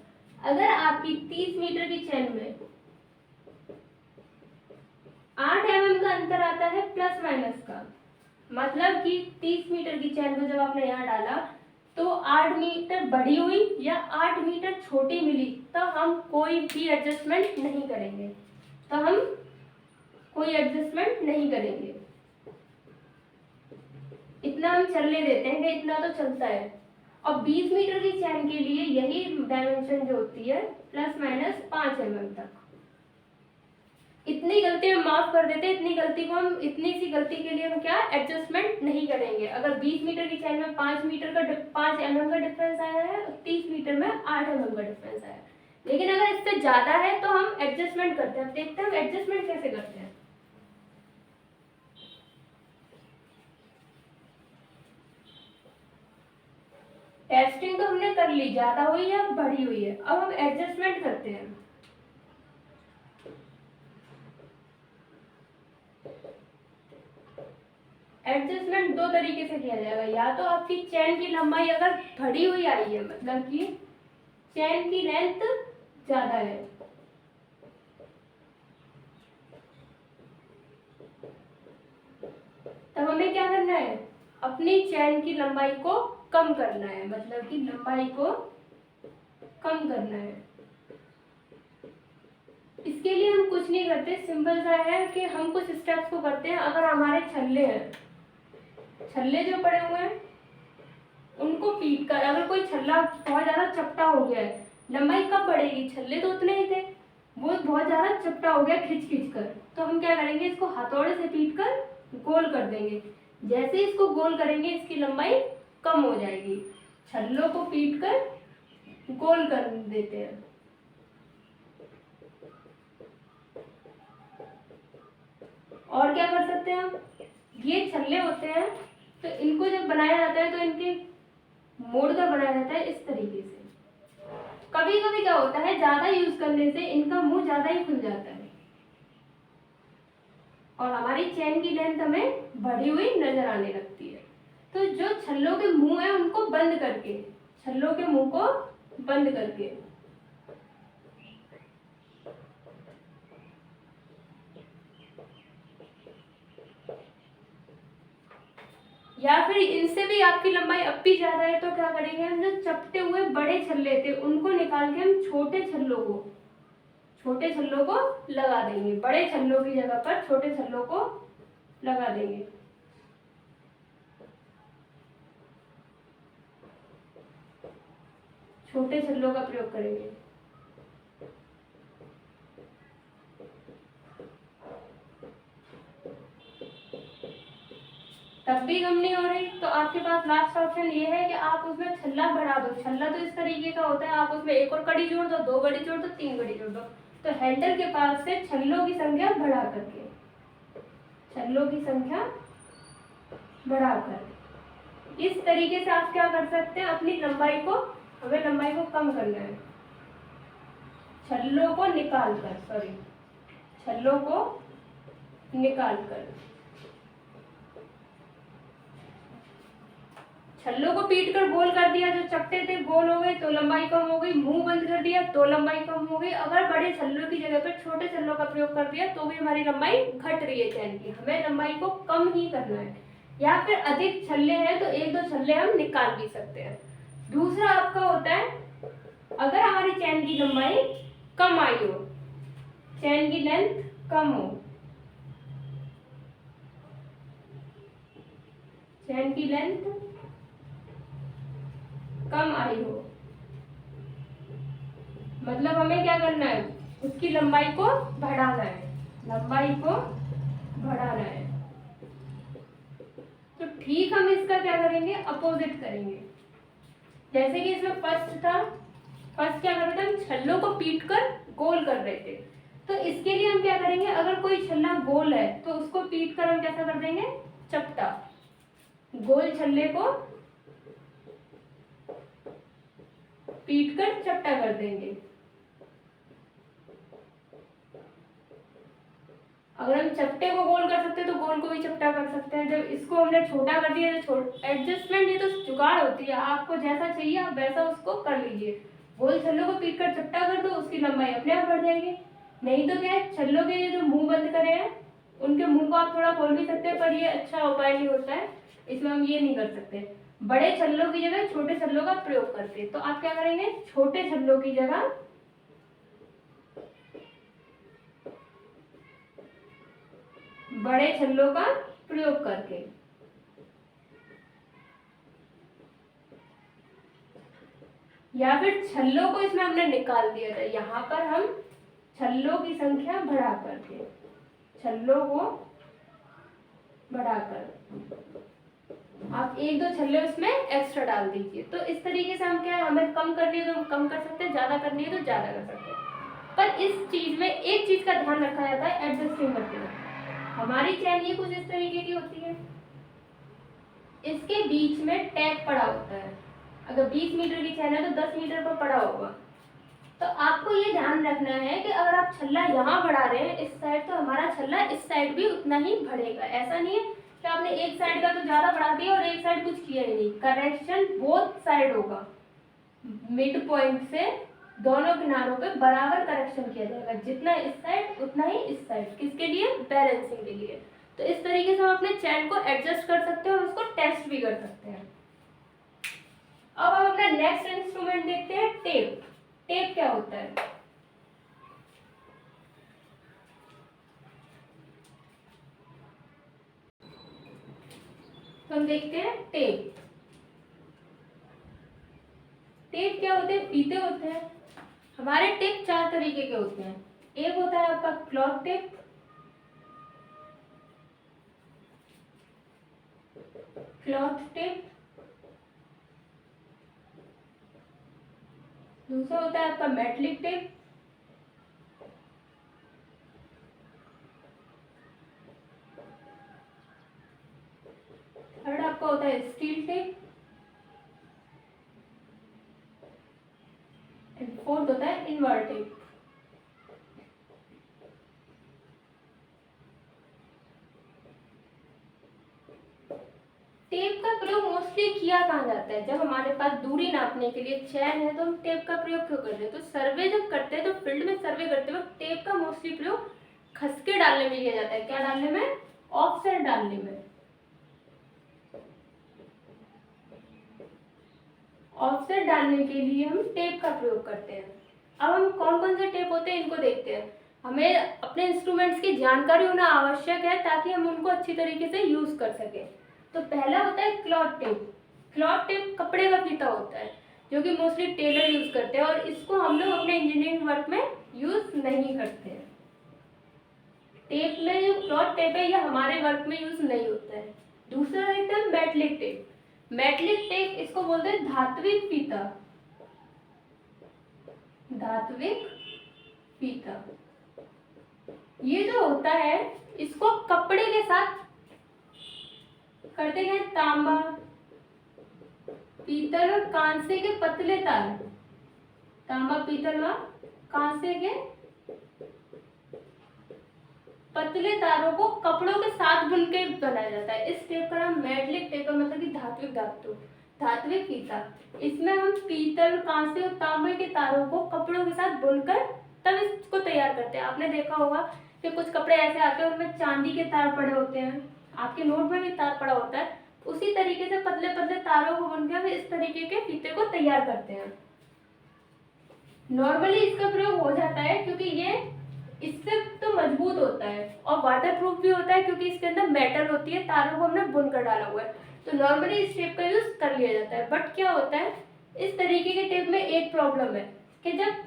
अगर आपकी 30 मीटर की चैन में अंतर आता है प्लस माइनस का। मतलब कि 30 मीटर की चैन को जब आपने यहाँ डाला तो 8 मीटर बड़ी हुई या 8 मीटर छोटी मिली, तो हम कोई भी एडजस्टमेंट नहीं करेंगे, इतना हम चलने देते हैं कि इतना तो चलता है। और 20 मीटर की चैन के लिए यही डायमेंशन जो होती है प्लस माइनस 5 mm तक। इतनी गलती हम माफ कर देते हैं, इतनी सी गलती के लिए हम क्या एडजस्टमेंट नहीं करेंगे। अगर 20 मीटर की चैन में 5 mm का डिफरेंस आया है, 30 मीटर में 8 mm का डिफरेंस आया है, लेकिन अगर इससे ज्यादा है तो हम एडजस्टमेंट करते हैं। देखते हैं हम एडजस्टमेंट कैसे करते हैं। टेस्टिंग तो हमने कर ली, ज्यादा हुई या बढ़ी हुई है, अब हम एडजस्टमेंट करते हैं। एडजस्टमेंट दो तरीके से किया जाएगा। या तो आपकी चैन की लंबाई अगर बढ़ी हुई आई है, मतलब कि चैन की लेंथ ज्यादा है, तब हमें क्या करना है, अपनी चैन की लंबाई को कम करना है, मतलब कि लंबाई को कम करना है। इसके लिए हम कुछ नहीं करते, सिंपल सा है कि हम कुछ स्टेप्स को करते हैं। अगर हमारे छल्ले जो पड़े हुए हैं उनको पीट कर, अगर कोई छल्ला बहुत ज्यादा चपटा हो गया है, लंबाई कब बढ़ेगी, छल्ले तो उतने ही थे, वो बहुत ज्यादा चपटा हो गया खिंच खिंच कर, तो हम क्या करेंगे, इसको हथौड़े से पीट कर गोल कर देंगे। जैसे इसको गोल करेंगे इसकी लंबाई कम हो जाएगी। छल्लों को पीट कर गोल कर देते हैं। और क्या कर सकते हैं हम, ये छल्ले होते हैं तो इनको जब बनाया जाता है तो इनके मोड़ का बनाया जाता है इस तरीके से। कभी कभी क्या होता है, ज्यादा यूज करने से इनका मुंह ज्यादा ही खुल जाता है और हमारी चैन की लेंथ हमें बढ़ी हुई नजर आने लगती है। तो जो छल्लों के मुंह है उनको बंद करके, छल्लों के मुंह को बंद करके, या फिर इनसे भी आपकी लंबाई अब भी ज्यादा है तो क्या करेंगे, हम जो चपटे हुए बड़े छल्ले थे उनको निकाल के हम छोटे छल्लों को लगा देंगे। बड़े छल्लों की जगह पर छोटे छल्लों को लगा देंगे। छोटे छल्लों का प्रयोग करेंगे। तब भी कम नहीं हो रही तो आपके पास लास्ट ऑप्शन ये है कि आप उसमें छल्ला बढ़ा दो। छल्ला तो इस तरीके का होता है, आप उसमें एक और कड़ी जोड़ दो, 2 कड़ी जोड़ दो, 3 कड़ी जोड़ दो। तो हैंडल के पास से छल्लों की संख्या बढ़ाकर इस तरीके से आप क्या कर सकते हैं, अपनी लंबाई को, हमें लंबाई को कम करना है। छल्लों को निकाल कर छल्लों को पीट कर गोल कर दिया, जो चपटे थे गोल हो गए तो लंबाई कम हो गई, मुंह बंद कर दिया तो लंबाई कम हो गई। अगर बड़े छल्लों की जगह पर छोटे छल्लों का प्रयोग कर दिया तो भी हमारी लंबाई घट रही है चैन की, हमें लंबाई को कम ही करना है। या फिर अधिक छल्ले हैं तो 1-2 छल्ले हम निकाल भी सकते हैं। दूसरा आपका होता है, अगर हमारी चैन की लंबाई कम आई हो, चैन की लेंथ कम हो, चैन की लेंथ कम आई हो, मतलब हमें क्या करना है, उसकी लंबाई को बढ़ाना है। तो ठीक हम इसका क्या करेंगे, अपोजिट करेंगे। जैसे कि इसमें फर्स्ट क्या कर रहे थे, हम छल्लों को पीट कर गोल कर रहे थे, तो इसके लिए हम क्या करेंगे, अगर कोई छल्ला गोल है तो उसको पीट कर हम कैसा कर देंगे, चपटा। गोल छल्ले को पीट कर चपटा कर देंगे। अगर हम चपटे को गोल कर सकते हैं तो गोल को भी चपटा कर सकते हैं। जब इसको हमने छोटा कर दिया तो एडजस्टमेंट, ये तो जुगाड़ होती है, आपको जैसा चाहिए आप वैसा उसको कर लीजिए। गोल छल्लों को पीट कर चपटा कर दो, उसकी लंबाई अपने आप बढ़ जाएगी। नहीं तो क्या है, छल्लों के ये जो मुंह बंद करे हैं उनके मुंह को आप थोड़ा खोल भी सकते हैं, पर ये अच्छा उपाय नहीं होता है, इसमें हम ये नहीं कर सकते। बड़े छल्लों की जगह छोटे छल्लों का प्रयोग करते हैं। तो आप क्या करेंगे, छोटे छल्लों की जगह बड़े छल्लों का प्रयोग करके, या फिर छल्लों को इसमें हमने निकाल दिया था, यहाँ पर हम छल्लों की संख्या बढ़ा करके, छल्लों को बढ़ाकर आप एक दो छल्ले उसमें एक्स्ट्रा डाल दीजिए। तो इस तरीके से हम क्या है, हमें कम करनी है तो हम कम कर सकते हैं, ज्यादा करनी है तो ज्यादा कर सकते हैं। पर इस चीज में एक चीज का ध्यान रखा जाता है एडजस्टिंग करते हुए। हमारी चैन ये कुछ इस तरीके की होती है, इसके बीच में टैग पड़ा होता है। अगर 20 मीटर की चैन है तो 10 मीटर पर पड़ा होगा। तो आपको ये ध्यान रखना है कि अगर आप छल्ला यहाँ बढ़ा रहे हैं इस साइड, तो हमारा छल्ला इस साइड भी उतना ही बढ़ेगा। ऐसा नहीं है कि आपने एक साइड का तो ज्यादा बढ़ा दिया और एक साइड कुछ किया ही नहीं। करेक्शन बोथ साइड होगा, मिड पॉइंट से दोनों किनारों पे बराबर करेक्शन किया जाएगा, जितना इस साइड उतना ही इस साइड। किसके लिए, बैलेंसिंग के लिए। तो इस तरीके से हम अपने चैन को एडजस्ट कर सकते हैं और उसको टेस्ट भी कर सकते हैं। अब हम अपना नेक्स्ट इंस्ट्रूमेंट देखते हैं, टेप। टेप क्या होता है, तो हम देखते हैं टेप। टेप क्या होते हैं, फीते होते हैं। हमारे टेप चार तरीके के होते हैं। एक होता है आपका क्लॉथ टेप, क्लॉथ टेप। दूसरा होता है आपका मेटलिक टेप। थर्ड आपका होता है स्टील टेप। एंड फोर्थ होता है इनवर्ट टेप। टेप का प्रयोग मोस्टली किया कहाँ जाता है, जब हमारे पास दूरी नापने के लिए चैन है तो हम टेप का प्रयोग क्यों करते हैं। तो सर्वे जब करते हैं तो फील्ड में सर्वे करते वक्त टेप का मोस्टली प्रयोग खसके डालने में किया जाता है। क्या डालने में, ऑफसेट डालने में। ऑफसेट डालने के लिए हम टेप का प्रयोग करते हैं। अब हम कौन कौन से टेप होते हैं इनको देखते हैं। हमें अपने इंस्ट्रूमेंट्स की जानकारी होना आवश्यक है ताकि हम उनको अच्छी तरीके से यूज कर सकें। तो पहला होता है क्लॉथ टेप। क्लॉथ टेप कपड़े का फीता होता है जो कि मोस्टली टेलर यूज करते हैं, और इसको हम लोग अपने इंजीनियरिंग वर्क में यूज नहीं करते हैं। टेप में जो क्लॉथ टेप है यह हमारे वर्क में यूज नहीं होता है। दूसरा देखते हैं मेटलिक टेप। मेटलिक टेप इसको बोलते हैं धात्विक फीता। धात्विक फीता ये जो होता है इसको कपड़े के साथ करते हैं। तांबा, पीतल और कांसे के पतले तार, तांबा, पीतल और कांसे के पतले तारों को कपड़ों के साथ बुन के बनाया जाता है। इस टेप का नाम मेटलिक टेप, मतलब कि धात्विक धातु, धात्विक फीता। इसमें हम पीतल, कांसे और तांबे के तारों को कपड़ों के साथ बुनकर तब इसको तैयार करते हैं। आपने देखा होगा कि कुछ कपड़े ऐसे आते हैं उनमें चांदी के तार पड़े होते हैं, आपके नोट में भी तार पड़ा होता है। उसी तरीके से पतले पतले तारों को बुनकर इस तरीके के फीते को तैयार करते हैं। नॉर्मली इसका प्रयोग हो जाता है क्योंकि ये इससे तो मजबूत होता है और वाटर प्रूफ भी होता है क्योंकि इसके अंदर मेटल होती है, तारों को हमने बुनकर डाला हुआ है। तो नॉर्मली इस टेप का यूज कर लिया जाता है। बट क्या होता है, इस तरीके के टेप में एक प्रॉब्लम है कि जब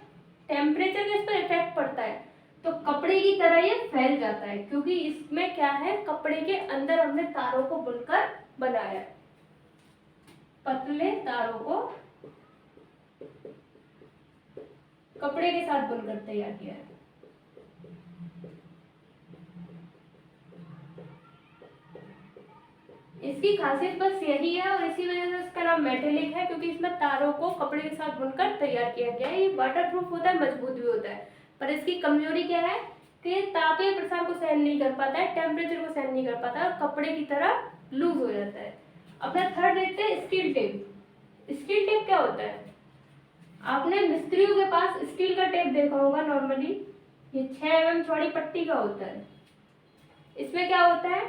टेम्परेचर का इस पर इफेक्ट पड़ता है तो कपड़े की तरह ये फैल जाता है, क्योंकि इसमें क्या है, कपड़े के अंदर हमने तारों को बुनकर बनाया है। पतले तारों को कपड़े के साथ बुनकर तैयार किया है। इसकी खासियत बस यही है और इसी वजह से इसका नाम मेटेलिक है, क्योंकि इसमें तारों को कपड़े के साथ बुनकर तैयार किया गया है। ये वाटर प्रूफ होता है, मजबूत भी होता है, पर इसकी कमजोरी क्या है कि तापीय प्रसार को सहन नहीं कर पाता है, टेम्परेचर को सहन नहीं कर पाता और कपड़े की तरह लूज हो जाता है। अपना थर्ड देखते हैं स्टील टेप। स्टील टेप क्या होता है, आपने मिस्त्रियों के पास स्टील का टेप देखा होगा। नॉर्मली ये 6 mm चौड़ी पट्टी का होता है। इसमें क्या होता है,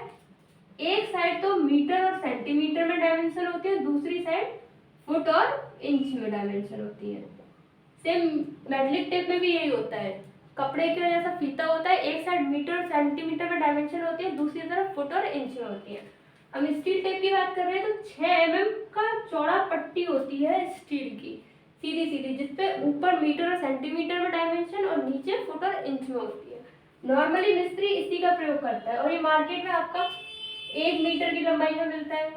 एक साइड तो मीटर और सेंटीमीटर में डायमेंशन होती है, दूसरी साइड फुट और इंच में डायमेंशन होती है। सेम मेटलिक टेप में भी यही होता है, कपड़े के जैसा फीता होता है, एक साइड मीटर और सेंटीमीटर में डायमेंशन होती है, दूसरी तरफ फुट और इंच में होती है। हम स्टील टेप की बात कर रहे हैं तो 6 mm का चौड़ा पट्टी होती है स्टील की, सीधी सीधी, जिसपे ऊपर मीटर और सेंटीमीटर में डायमेंशन और नीचे फुट और इंच में होती है। नॉर्मली मिस्त्री इसी का प्रयोग करता है और ये मार्केट में आपका 1 मीटर की लंबाई में मिलता है,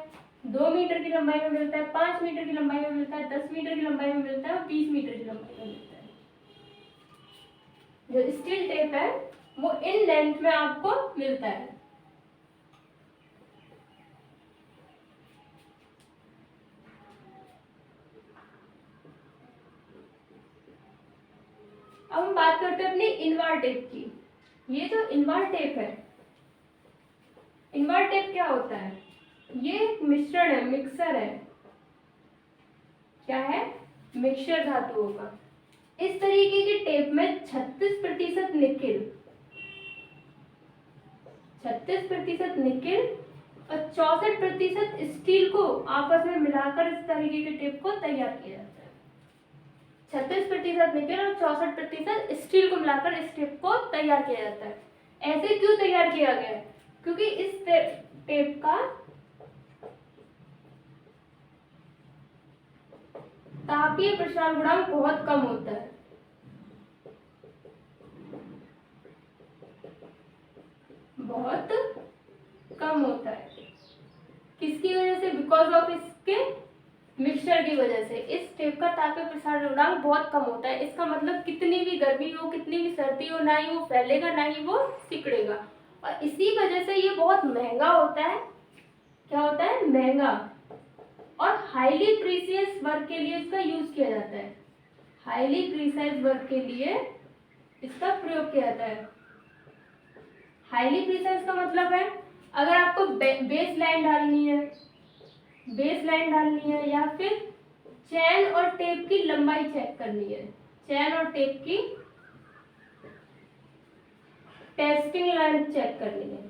2 मीटर की लंबाई में मिलता है, 5 मीटर की लंबाई में मिलता है, 10 मीटर की लंबाई में मिलता है और 20 मीटर की लंबाई में मिलता है। जो स्टील टेप है वो इन लेंथ में आपको मिलता है। अब हम बात करते हैं अपनी इनवार टेप की। ये जो इनवार टेप है, इनवार टेप क्या होता है, ये एक मिश्रण है, मिक्सर है। क्या है, मिक्सचर धातुओं का। इस तरीके की टेप में 36% निकेल, 36% निकेल और 64% स्टील को आपस में मिलाकर इस तरीके के टेप को तैयार किया जाता है। 36% निकेल और 64% स्टील को मिलाकर इस टेप को तैयार किया जाता है। ऐसे क्यों तैयार किया गया है, क्योंकि इस टेप का तापीय प्रसार गुणांक बहुत कम होता है। बहुत कम होता है। किसकी वजह से, बिकॉज ऑफ इसके मिक्सचर की वजह से इस टेप का तापीय प्रसार गुणांक बहुत कम होता है। इसका मतलब कितनी भी गर्मी हो, कितनी भी सर्दी हो, ना ही वो फैलेगा ना ही वो सिकुड़ेगा। और इसी वजह से ये बहुत महंगा होता है। क्या होता है, महंगा, और हाईली प्रीसियस वर्क के लिए इसका यूज किया जाता है। हाईली प्रीसाइज वर्क के लिए इसका प्रयोग किया जाता है। हाईली प्रीसाइज का मतलब है, अगर आपको बेस लाइन डालनी है, बेस लाइन डालनी है, या फिर चैन और टेप की लंबाई चेक करनी है, चैन और टेप की टेस्टिंग लाइन चेक करनी है।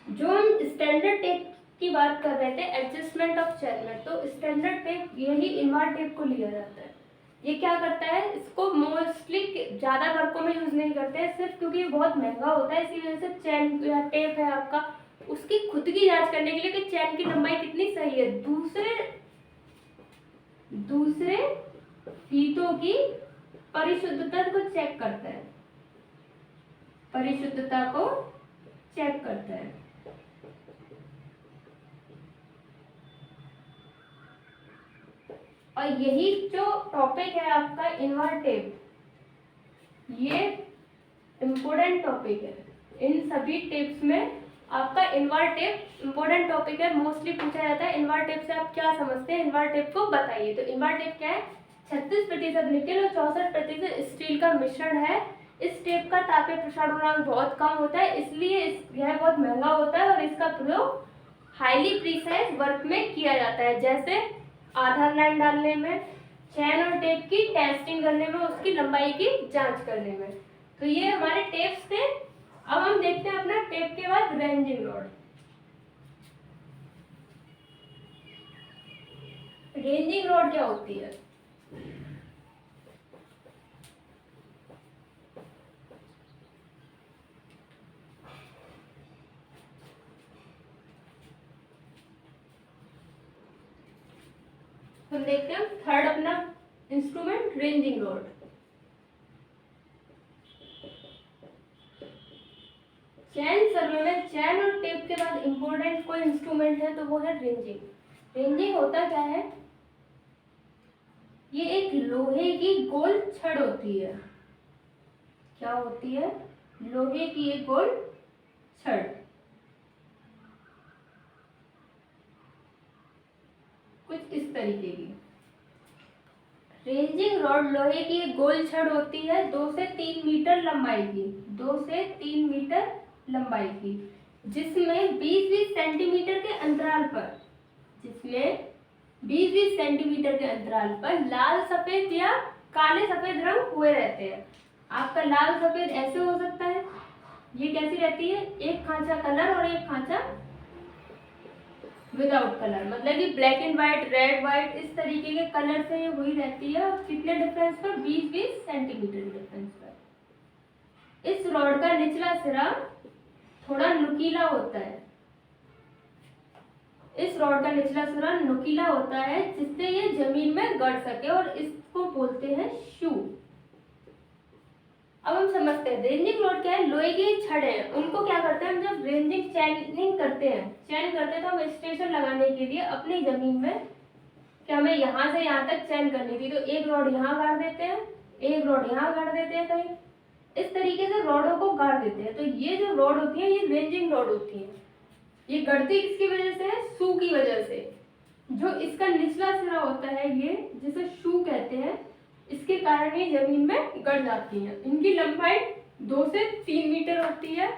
जो हम स्टैंडर्ड टेप की बात कर रहे थे, एडजस्टमेंट ऑफ चैन में, तो स्टैंडर्ड टेप, यही इनवार टेप को लिया जाता है। ये क्या करता है, इसको मोस्टली ज्यादा वर्कों में यूज नहीं करते हैं, सिर्फ क्योंकि ये बहुत महंगा होता है, इसी वजह से चैन या टेप है आपका, उसकी खुद की जांच करने के लिए कि चैन की लंबाई कितनी सही है, दूसरे फीतों की परिशुद्धता को चेक करता है, परिशुद्धता को चेक करता है। और यही जो टॉपिक है आपका इनवार टेप, ये इम्पोर्टेंट टॉपिक है। इन सभी टिप्स में आपका इनवार टेप इम्पोर्टेंट टॉपिक है, मोस्टली पूछा जाता है इनवार टेप से आप क्या समझते हैं, इनवार टेप को बताइए। तो इनवार टेप क्या है, 36% निकेल और 64% स्टील का मिश्रण है। इस टेप का तापीय प्रसार गुणांक बहुत कम होता है, इसलिए यह बहुत महंगा होता है और इसका प्रयोग हाईली प्रीसाइज वर्क में किया जाता है, जैसे आधार लाइन डालने में, चैन और टेप की टेस्टिंग करने में, उसकी लंबाई की जांच करने में। तो ये हमारे टेप्स थे। अब हम देखते हैं अपना टेप के बाद रेंजिंग रॉड। रेंजिंग रॉड क्या होती है, हम देखते हैं थर्ड अपना इंस्ट्रूमेंट, रेंजिंग रॉड। चैन सर्वे में चैन और टेप के बाद इंपॉर्टेंट कोई इंस्ट्रूमेंट है तो वो है रेंजिंग। रेंजिंग होता क्या है, ये एक लोहे की गोल छड़ होती है। क्या होती है, लोहे की एक गोल छड़। कुछ इस तरीके की रेंजिंग रॉड लोहे की एक गोल छड़ होती है, 2 से 3 मीटर लंबाई की, 2 से 3 मीटर लंबाई की, जिसमें 20-20 सेंटीमीटर के अंतराल पर, जिसमें 20-20 सेंटीमीटर के अंतराल पर लाल सफेद या काले सफेद रंग हुए रहते हैं। आपका लाल सफेद ऐसे हो सकता है, ये कैसी रहती है, एक खांचा कलर और एक खांचा विदाउट कलर, मतलब कि black and white, red white, इस तरीके के कलर से ये हुई रहती है। और कितने डिफरेंस पर, 20-20 सेंटीमीटर डिफरेंस पर। इस रॉड का निचला सिरा थोड़ा नुकीला होता है, इस रॉड का निचला सिरा नुकीला होता है जिससे ये जमीन में गड़ सके, और इसको बोलते हैं शू। अब हम समझते हैं रेंजिंग रॉड क्या है। लोहे की छड़ है, उनको क्या करते हैं हम, जब रेंजिंग चैनिंग करते हैं, चैन करते हैं तो हम स्टेशन लगाने के लिए अपनी जमीन में, कि हमें यहाँ से यहाँ तक चैन करनी थी, तो एक रॉड यहाँ गाड़ देते हैं, एक रॉड यहाँ गाड़ देते हैं, कहीं इस तरीके से रॉडों को गाड़ देते हैं। तो ये जो रॉड होती है ये रेंजिंग रॉड होती है। ये गढ़ती किसकी वजह से है, शू की वजह से। जो इसका निचला सिरा होता है ये, जिसे शू कहते हैं, इसके कारण ये जमीन में गड़ जाती हैं। इनकी लंबाई 2 से 3 मीटर होती है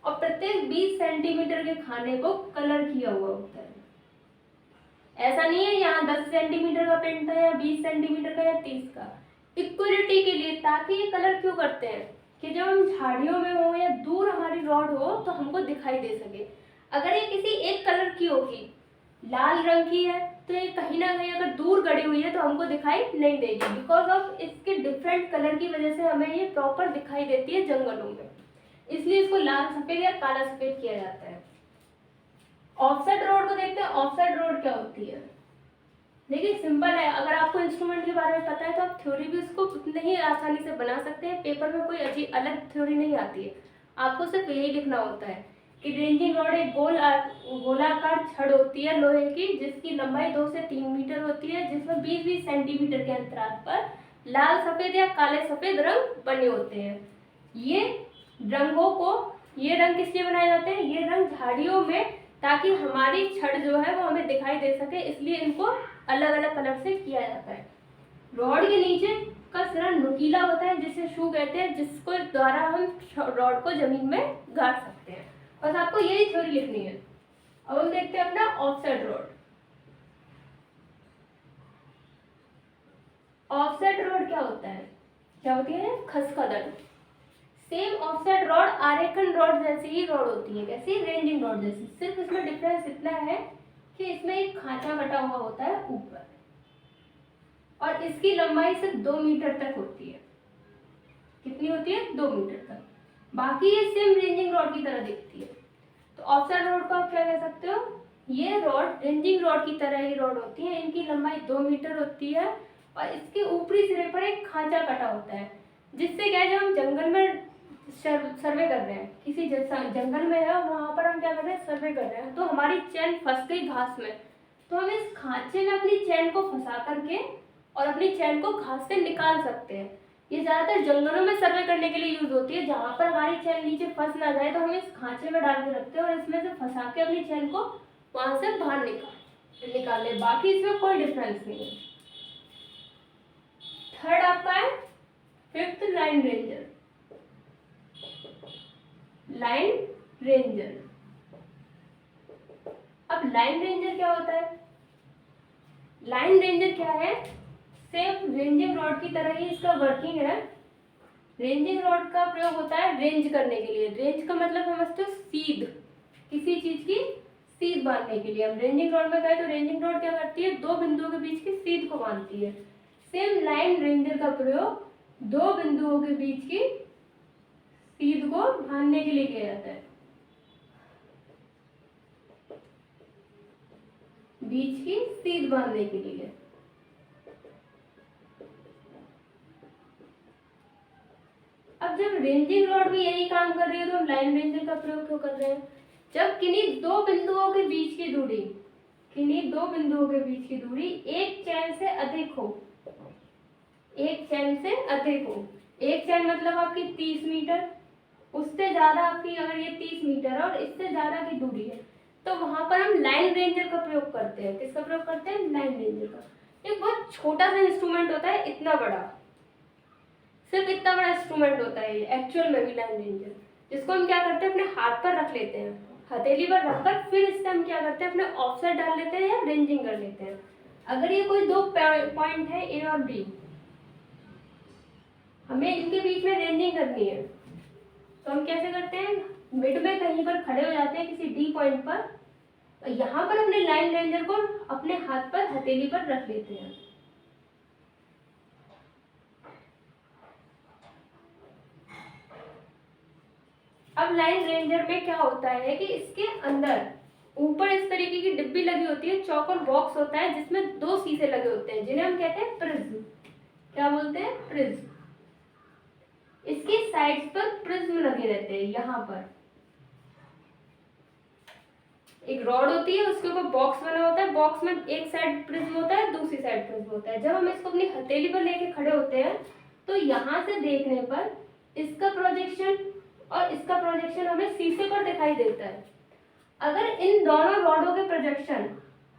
और प्रत्येक 20 सेंटीमीटर के खाने को कलर किया हुआ होता है। ऐसा नहीं है यहाँ 10 सेंटीमीटर का पेंट है या 20 सेंटीमीटर का या 30 का। इक्वलिटी के लिए, ताकि ये कलर क्यों करते हैं कि जब हम झाड़ियों में हो या दूर हमारी रॉड हो तो हमको दिखाई दे सके। अगर ये किसी एक कलर की होगी, लाल रंग की है, तो ये कहीं ना कहीं अगर दूर गड़ी हुई है तो हमको दिखाई नहीं देगी, बिकॉज ऑफ इसके डिफरेंट कलर की वजह से हमें ये प्रॉपर दिखाई देती है जंगलों में, इसलिए इसको लाल सफेद या काला सफेद किया जाता है। ऑफसेट रोड को देखते हैं। ऑफसेट रोड क्या होती है, देखिए सिंपल है। अगर आपको इंस्ट्रूमेंट के बारे में पता है तो आप थ्योरी भी उसको उतने ही आसानी से बना सकते हैं। पेपर में कोई अजीब अलग थ्योरी नहीं आती है, आपको सिर्फ यही लिखना होता है कि रेंजिंग रॉड एक गोलाकार छड़ होती है लोहे की, जिसकी लंबाई 2 से 3 मीटर होती है, जिसमें 20-20 सेंटीमीटर के अंतराल पर लाल सफेद या काले सफेद रंग बने होते हैं। ये रंगों को, ये रंग किस लिए बनाए जाते हैं, ये रंग झाड़ियों में, ताकि हमारी छड़ जो है वो हमें दिखाई दे सके, इसलिए इनको अलग अलग कलर से किया जाता है। रॉड के नीचे का सिरा नुकीला होता है जिसे शू कहते हैं, जिसको द्वारा हम रॉड को जमीन में गाड़ सकते हैं। बस आपको यही थ्योरी लिखनी है। अब हम देखते हैं अपना ऑफसेट रॉड। ऑफसेट रॉड क्या होता है, क्या होती है, खसखदड़। सेम ऑफसेट रॉड आरेखन रॉड जैसी ही रॉड होती है, कैसी, रेंजिंग रॉड जैसी। सिर्फ इसमें डिफरेंस इतना है कि इसमें एक खांचा कटा हुआ होता है ऊपर, और इसकी लंबाई सिर्फ 2 मीटर तक होती है। कितनी होती है, 2 मीटर तक। बाकी ये सेम रेंजिंग रॉड की तरह दिखती है। तो ऑफसेट रॉड को आप क्या कह सकते हो, ये रॉड रेंजिंग रॉड की तरह ही रॉड होती है। इनकी लंबाई 2 मीटर होती है और इसके ऊपरी सिरे पर एक खांचा कटा होता है, जिससे क्या है, जब हम जंगल में सर्वे कर रहे हैं, किसी जंगल में है और वहां पर हम क्या कर रहे हैं, सर्वे कर रहे हैं, तो हमारी चैन फंस गई घास में, तो हम इस खांचे में अपनी चैन को फंसा करके और अपनी चैन को घास से निकाल सकते हैं। ये ज्यादातर जंगलों में सर्वे करने के लिए यूज होती है, जहां पर हमारी चैन नीचे फंस ना जाए तो हम इस खांचे में डाल के रखते हैं और इसमें से फंसा के अपनी चैन को वहां से बाहर निकाल ले। बाकी इसमें कोई डिफरेंस नहीं है। थर्ड आपका है fifth, line ranger. Line ranger. अब लाइन रेंजर क्या होता है, लाइन रेंजर क्या है, सेम रेंजिंग रॉड की तरह ही इसका वर्किंग है। रेंजिंग रॉड का प्रयोग होता है रेंज करने के लिए। रेंज का मतलब समझते हो, सीध, किसी चीज की सीध बांधने के लिए। हम रेंजिंग रॉड में गए तो रेंजिंग रॉड क्या करती है, 2 बिंदुओं के बीच की सीध को बांधती है। सेम लाइन रेंजर का प्रयोग 2 बिंदुओं के बीच की सीध को बांधने के लिए किया जाता है, बीच की सीध बांधने के लिए। अब जब रेंजिंग रॉड भी यही काम कर रही है तो हम लाइन रेंजर का प्रयोग क्यों कर रहे हैं, जब किन्हीं 2 बिंदुओं के बीच की दूरी, किन्हीं 2 बिंदुओं के बीच की दूरी एक चैन से अधिक हो, एक चैन से अधिक हो, एक चैन मतलब आपकी 30 मीटर, उससे ज्यादा आपकी, अगर ये 30 मीटर और इससे ज्यादा की दूरी है, तो वहां पर हम लाइन रेंजर का प्रयोग करते हैं। किसका प्रयोग करते हैं, लाइन रेंजर का। एक बहुत छोटा सा इंस्ट्रूमेंट होता है, इतना बड़ा, सिर्फ इतना बड़ा इंस्ट्रूमेंट होता है ये एक्चुअल में भी, लाइन रेंजर, जिसको हम क्या करते हैं, अपने हाथ पर रख लेते हैं, हथेली पर रखकर फिर इससे हम क्या करते हैं, अपने ऑफसेट डाल लेते हैं या रेंजिंग कर लेते हैं। अगर ये कोई 2 पॉइंट है ए और बी, हमें इनके बीच में रेंजिंग करनी है, तो हम कैसे करते हैं, मिड में कहीं पर खड़े हो जाते हैं किसी डी पॉइंट पर, और यहाँ पर अपने लाइन रेंजर को अपने हाथ पर हथेली पर रख लेते हैं। अब लाइन रेंजर में क्या होता है कि इसके अंदर ऊपर इस तरीके की डिब्बी लगी होती है, चौकोर बॉक्स होता है जिसमें 2 शीशे लगे होते हैं जिन्हें हम कहते हैं प्रिज्म। क्या बोलते हैं? प्रिज्म। इसकी साइड्स पर प्रिज्म लगे रहते हैं। यहाँ पर एक रॉड होती है, उसके ऊपर बॉक्स बना होता है, बॉक्स में एक साइड प्रिज्म होता है, दूसरी साइड प्रिज्म होता है। जब हम इसको अपनी हथेली पर लेके खड़े होते हैं तो यहाँ से देखने पर इसका प्रोजेक्शन और इसका प्रोजेक्शन हमें शीशे पर दिखाई देता है। अगर इन दोनों रॉडों के प्रोजेक्शन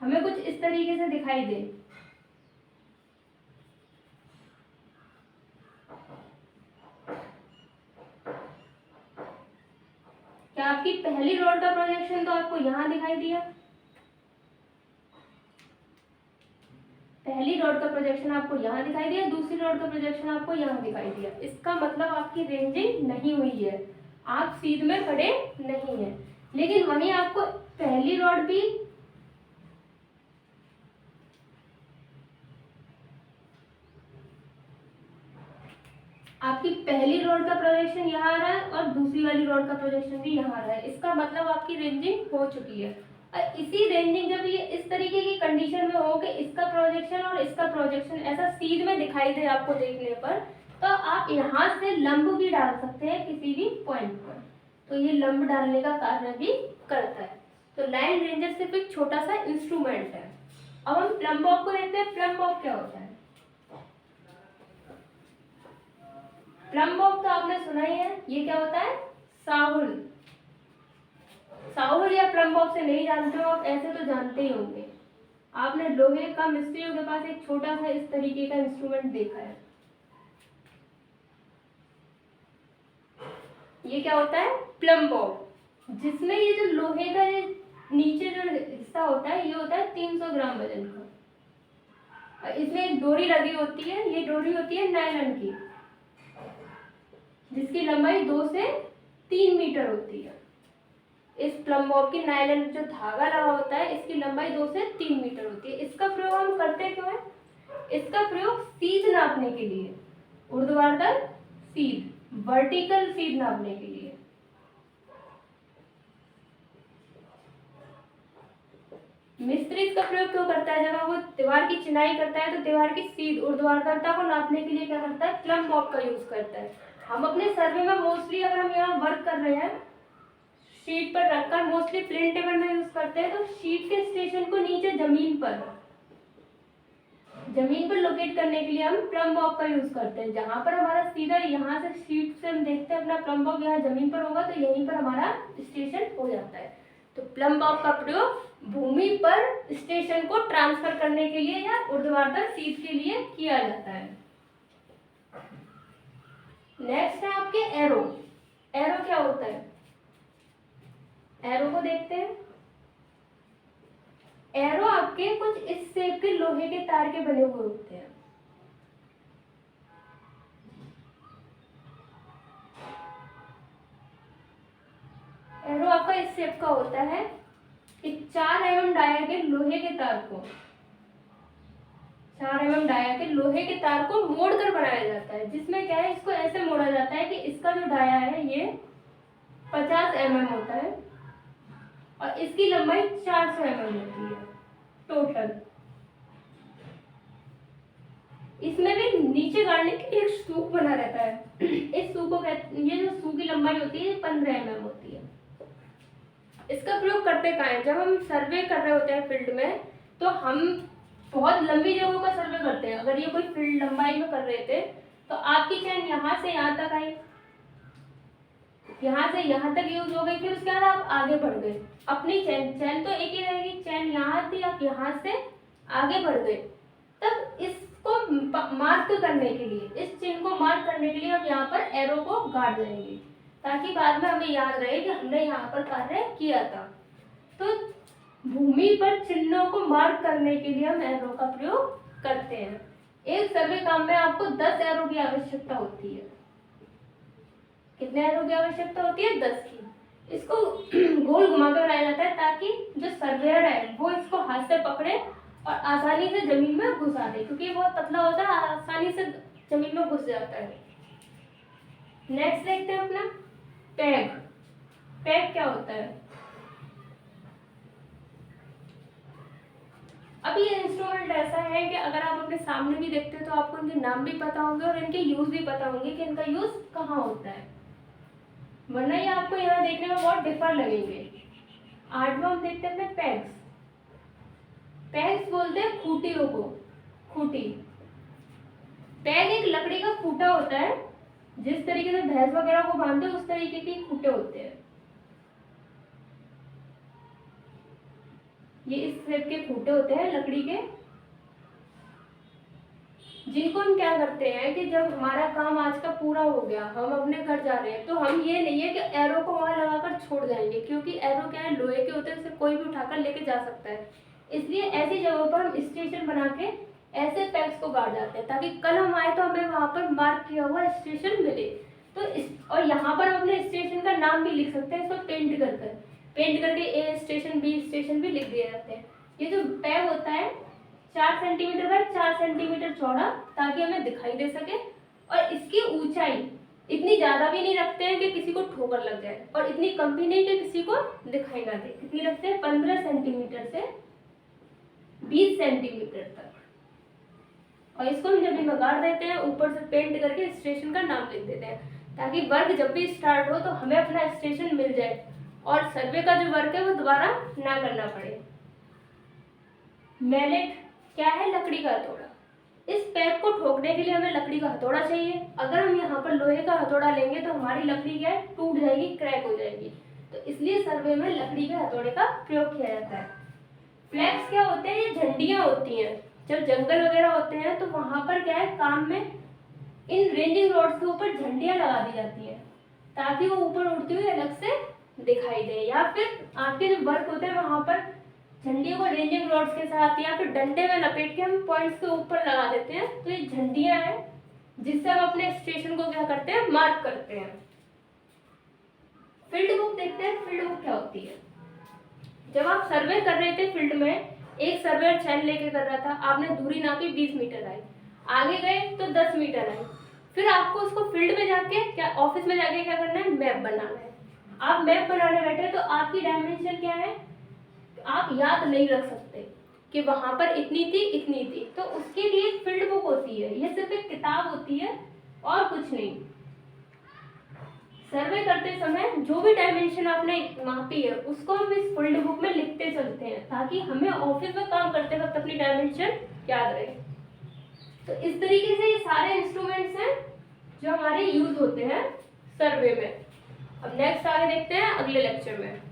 हमें कुछ इस तरीके से दिखाई दे, क्या आपकी पहली रॉड का प्रोजेक्शन तो आपको यहाँ दिखाई दिया, पहली रॉड का प्रोजेक्शन आपको यहाँ दिखाई दिया, दूसरी रॉड का प्रोजेक्शन आपको यहाँ दिखाई दिया। इसका मतलब आपकी रेंजिंग नहीं हुई है, आप सीध में खड़े नहीं हैं। लेकिन वहीं आपको पहली रॉड भी आपकी पहली रॉड का प्रोजेक्शन यहाँ आ रहा है और दूसरी वाली रॉड का प्रोजेक्शन भी यहाँ आ रहा है। इसका मतलब आपकी रेंजिंग हो चुकी है। और इसी रेंजिंग जब ये इस तरीके की कंडीशन में हो कि इसका प्रोजेक्शन और इसका प्रोजेक्शन ऐसा सीध में दिखाई दे आपको देखने पर, तो आप यहाँ से लंब भी डाल सकते हैं किसी भी पॉइंट पर, तो ये लंब डालने का कार्य भी करता है। तो लाइन रेंजर सिर्फ एक छोटा सा इंस्ट्रूमेंट है। अब हम प्लम बॉब को देखते हैं। प्लम बॉब क्या होता है? प्लम बॉब तो आपने सुना ही है, ये क्या होता है? साहुल। साहुल या प्लम बॉब से नहीं जानते हो आप, ऐसे तो जानते ही होंगे। आपने लोहे का मिस्त्रियों के पास एक छोटा सा इस तरीके का इंस्ट्रूमेंट देखा है। ये क्या होता है? प्लम बॉब, जिसमें ये जो लोहे का नीचे जो हिस्सा होता है ये होता है 300 ग्राम वजन का। इसमें एक डोरी लगी होती है, ये डोरी होती है नायलॉन की, जिसकी लंबाई 2 से 3 मीटर होती है। इस प्लम बॉब की नायलॉन जो धागा लगा होता है इसकी लंबाई 2 से 3 मीटर होती है। इसका प्रयोग हम करते क्यों है? इसका प्रयोग सीध नापने के लिए, ऊर्ध्वाधर सीध, वर्टिकल सीध नापने के लिए। मिस्त्री इसका प्रयोग क्यों करता है? जब वो दीवार की चिनाई करता है तो दीवार की सीध, ऊर्ध्वाधरता को नापने के लिए क्या करता है? प्लम बॉब का यूज करता है। हम अपने सर्वे में मोस्टली अगर हम यहाँ वर्क कर रहे हैं शीट पर रखकर, मोस्टली प्लेन टेबल में यूज करते हैं, तो शीट के स्टेशन को नीचे जमीन पर लोकेट करने के लिए हम प्लम बॉब का यूज करते हैं। जहां पर हमारा सीधा यहाँ से शीट से हम देखते हैं अपना प्लम बॉब यहाँ जमीन पर होगा तो यहीं पर हमारा स्टेशन हो जाता है। तो प्लम बॉब का प्रयोग भूमि पर स्टेशन को ट्रांसफर करने के लिए या ऊर्ध्वाधर सीध के लिए किया जाता है। नेक्स्ट है आपके एरो। एरो क्या होता है? एरो को देखते हैं। एरो आपके कुछ इस शेप के लोहे के तार के बने हुए होते हैं। एरो आपका इस शेप का होता है कि 4 mm डाया के लोहे के तार को 4 mm डाया के लोहे के तार को मोड़कर बनाया जाता है। जिसमें क्या है, इसको ऐसे मोड़ा जाता है कि इसका जो डाया है ये 50 mm होता है और इसकी लंबाई 400 mm होती है टोटल। इसमें भी नीचे गाड़ने के लिए एक सूक बना रहता है। इस सूक को ये जो सूक की लंबाई होती है 15 mm होती है। इसका प्रयोग करते कहाँ है? जब हम सर्वे कर रहे होते हैं फील्ड में, तो हम बहुत लंबी जगहों का सर्वे करते हैं। अगर ये कोई फील्ड लंबाई में कर रहे थे तो आपकी चैन यहाँ से यहाँ तक आई, यहाँ से यहाँ तक यूज हो गई, फिर उसके बाद आप आगे बढ़ गए। अपनी चैन तो एक ही रहेगी, चैन यहाँ थी, आप यहाँ से आगे बढ़ गए। तब इसको मार्क करने के लिए, इस चिन्ह को मार्क करने के लिए हम यहाँ पर एरो को गाड़ देंगे ताकि बाद में हमें याद रहे कि हमने यहाँ पर कार्य किया था। तो भूमि पर चिन्हों को मार्क करने के लिए हम एरो का प्रयोग करते हैं। एक सर्वे काम में आपको 10 एरो की आवश्यकता होती है। कितने एरो की आवश्यकता होती है? 10 की। घुमा के बनाया जाता है ताकि जो सर्वेयर है वो इसको हाथ से पकड़े और आसानी से जमीन में घुसा दे, क्योंकि बहुत पतला होता है, आसानी से जमीन में घुस जाता है। नेक्स्ट देखते हैं अपना पैग। पैग क्या होता है? अब ये इंस्ट्रूमेंट ऐसा है कि अगर आप अपने सामने भी देखते हैं तो आपको इनके नाम भी पता होंगे और इनके यूज भी पता होंगे कि इनका यूज कहाँ होता है, वरना ये आपको यहाँ देखने में बहुत डिफर लगेंगे। आठवां हम देखते हैं पैग्स। पैग्स बोलते हैं खूटियों को, खूटी। पैग एक लकड़ी का खूटा होता है, जिस तरीके से भैंस वगैरह को बांधते हैं उस तरीके के खूटे होते हैं। ये इस टाइप के खूटे होते हैं लकड़ी के, जिनको हम क्या करते हैं कि जब हमारा काम आज का पूरा हो गया, हम अपने घर जा रहे हैं, तो हम ये नहीं है कि एरो को वहां लगाकर छोड़ जाएंगे, क्योंकि एरो क्या है, लोहे के होते हैं, उसे कोई भी उठाकर लेके जा सकता है। इसलिए ऐसी जगहों पर हम स्टेशन बना के ऐसे पैक्स को गाड़ जाते हैं ताकि कल हम आए तो हमें वहां पर मार्क किया हुआ स्टेशन मिले। तो और यहाँ पर हम अपने स्टेशन का नाम भी लिख सकते हैं, इसको पेंट करके ए स्टेशन बी स्टेशन भी लिख दिए जाते हैं। ये जो पैग होता है 4 सेंटीमीटर बाय 4 सेंटीमीटर चौड़ा, ताकि हमें दिखाई दे सके, और इसकी ऊंचाई इतनी ज्यादा भी नहीं रखते हैं कि किसी को ठोकर लग जाए, और इतनी कम भी नहीं कि किसी को दिखाई ना दे। कितनी रखते हैं? 15 सेंटीमीटर से 20 सेंटीमीटर तक। और इसको हम जब भी गाड़ देते हैं, ऊपर से पेंट करके स्टेशन का नाम लिख देते हैं, ताकि वर्क जब भी स्टार्ट हो तो हमें अपना स्टेशन मिल जाए और सर्वे का जो वर्क है वो दोबारा ना करना पड़े। मैलेट क्या है? लकड़ी का हथौड़ा। इस पैप को ठोकने के लिए हमें लकड़ी का हथौड़ा चाहिए। अगर हम यहाँ पर लोहे का हथौड़ा लेंगे तो हमारी लकड़ी क्या है, टूट जाएगी, क्रैक हो जाएगी। तो इसलिए सर्वे में लकड़ी के हथौड़े का प्रयोग किया जाता है। फ्लैग्स क्या होते हैं? ये झंडियां होती हैं। जब जंगल वगैरह होते हैं तो वहां पर क्या है, काम में इन रेंजिंग रॉड्स के ऊपर झंडियां लगा दी जाती हैं ताकि वो ऊपर उड़ती हुई अलग से दिखाई दे, या फिर आपके जो वर्क होते हैं वहां पर झंडियों को रेंजिंग रॉड्स के साथ या फिर डंडे में लपेट के हम पॉइंट्स के ऊपर लगा देते हैं। तो ये झंडियां हैं जिससे हम अपने स्टेशन को क्या करते हैं, मार्क करते हैं। फील्ड बुक देखते हैं। फील्ड बुक क्या होती है? जब आप सर्वे कर रहे थे फील्ड में, एक सर्वेयर चैन लेके कर रहा था, आपने दूरी नापी 20 मीटर आई, आगे गए तो 10 मीटर आई, फिर आपको उसको फील्ड में जाके क्या, ऑफिस में जाके क्या करना है, मैप बनाना है। आप मैप बनाने बैठे तो आपकी डायमेंशन क्या है, आप याद नहीं रख सकते कि वहां पर इतनी थी, तो उसके लिए फील्ड बुक होती है। ये सिर्फ एक किताब होती है और कुछ नहीं। सर्वे करते समय जो भी डायमेंशन आपने मापी है उसको हम इस फील्ड बुक में लिखते चलते हैं ताकि हमें ऑफिस में काम करते वक्त अपनी डायमेंशन याद रहे। तो इस तरीके से ये सारे इंस्ट्रूमेंट्स हैं जो हमारे यूज होते हैं सर्वे में। अब नेक्स्ट आगे देखते हैं अगले लेक्चर में।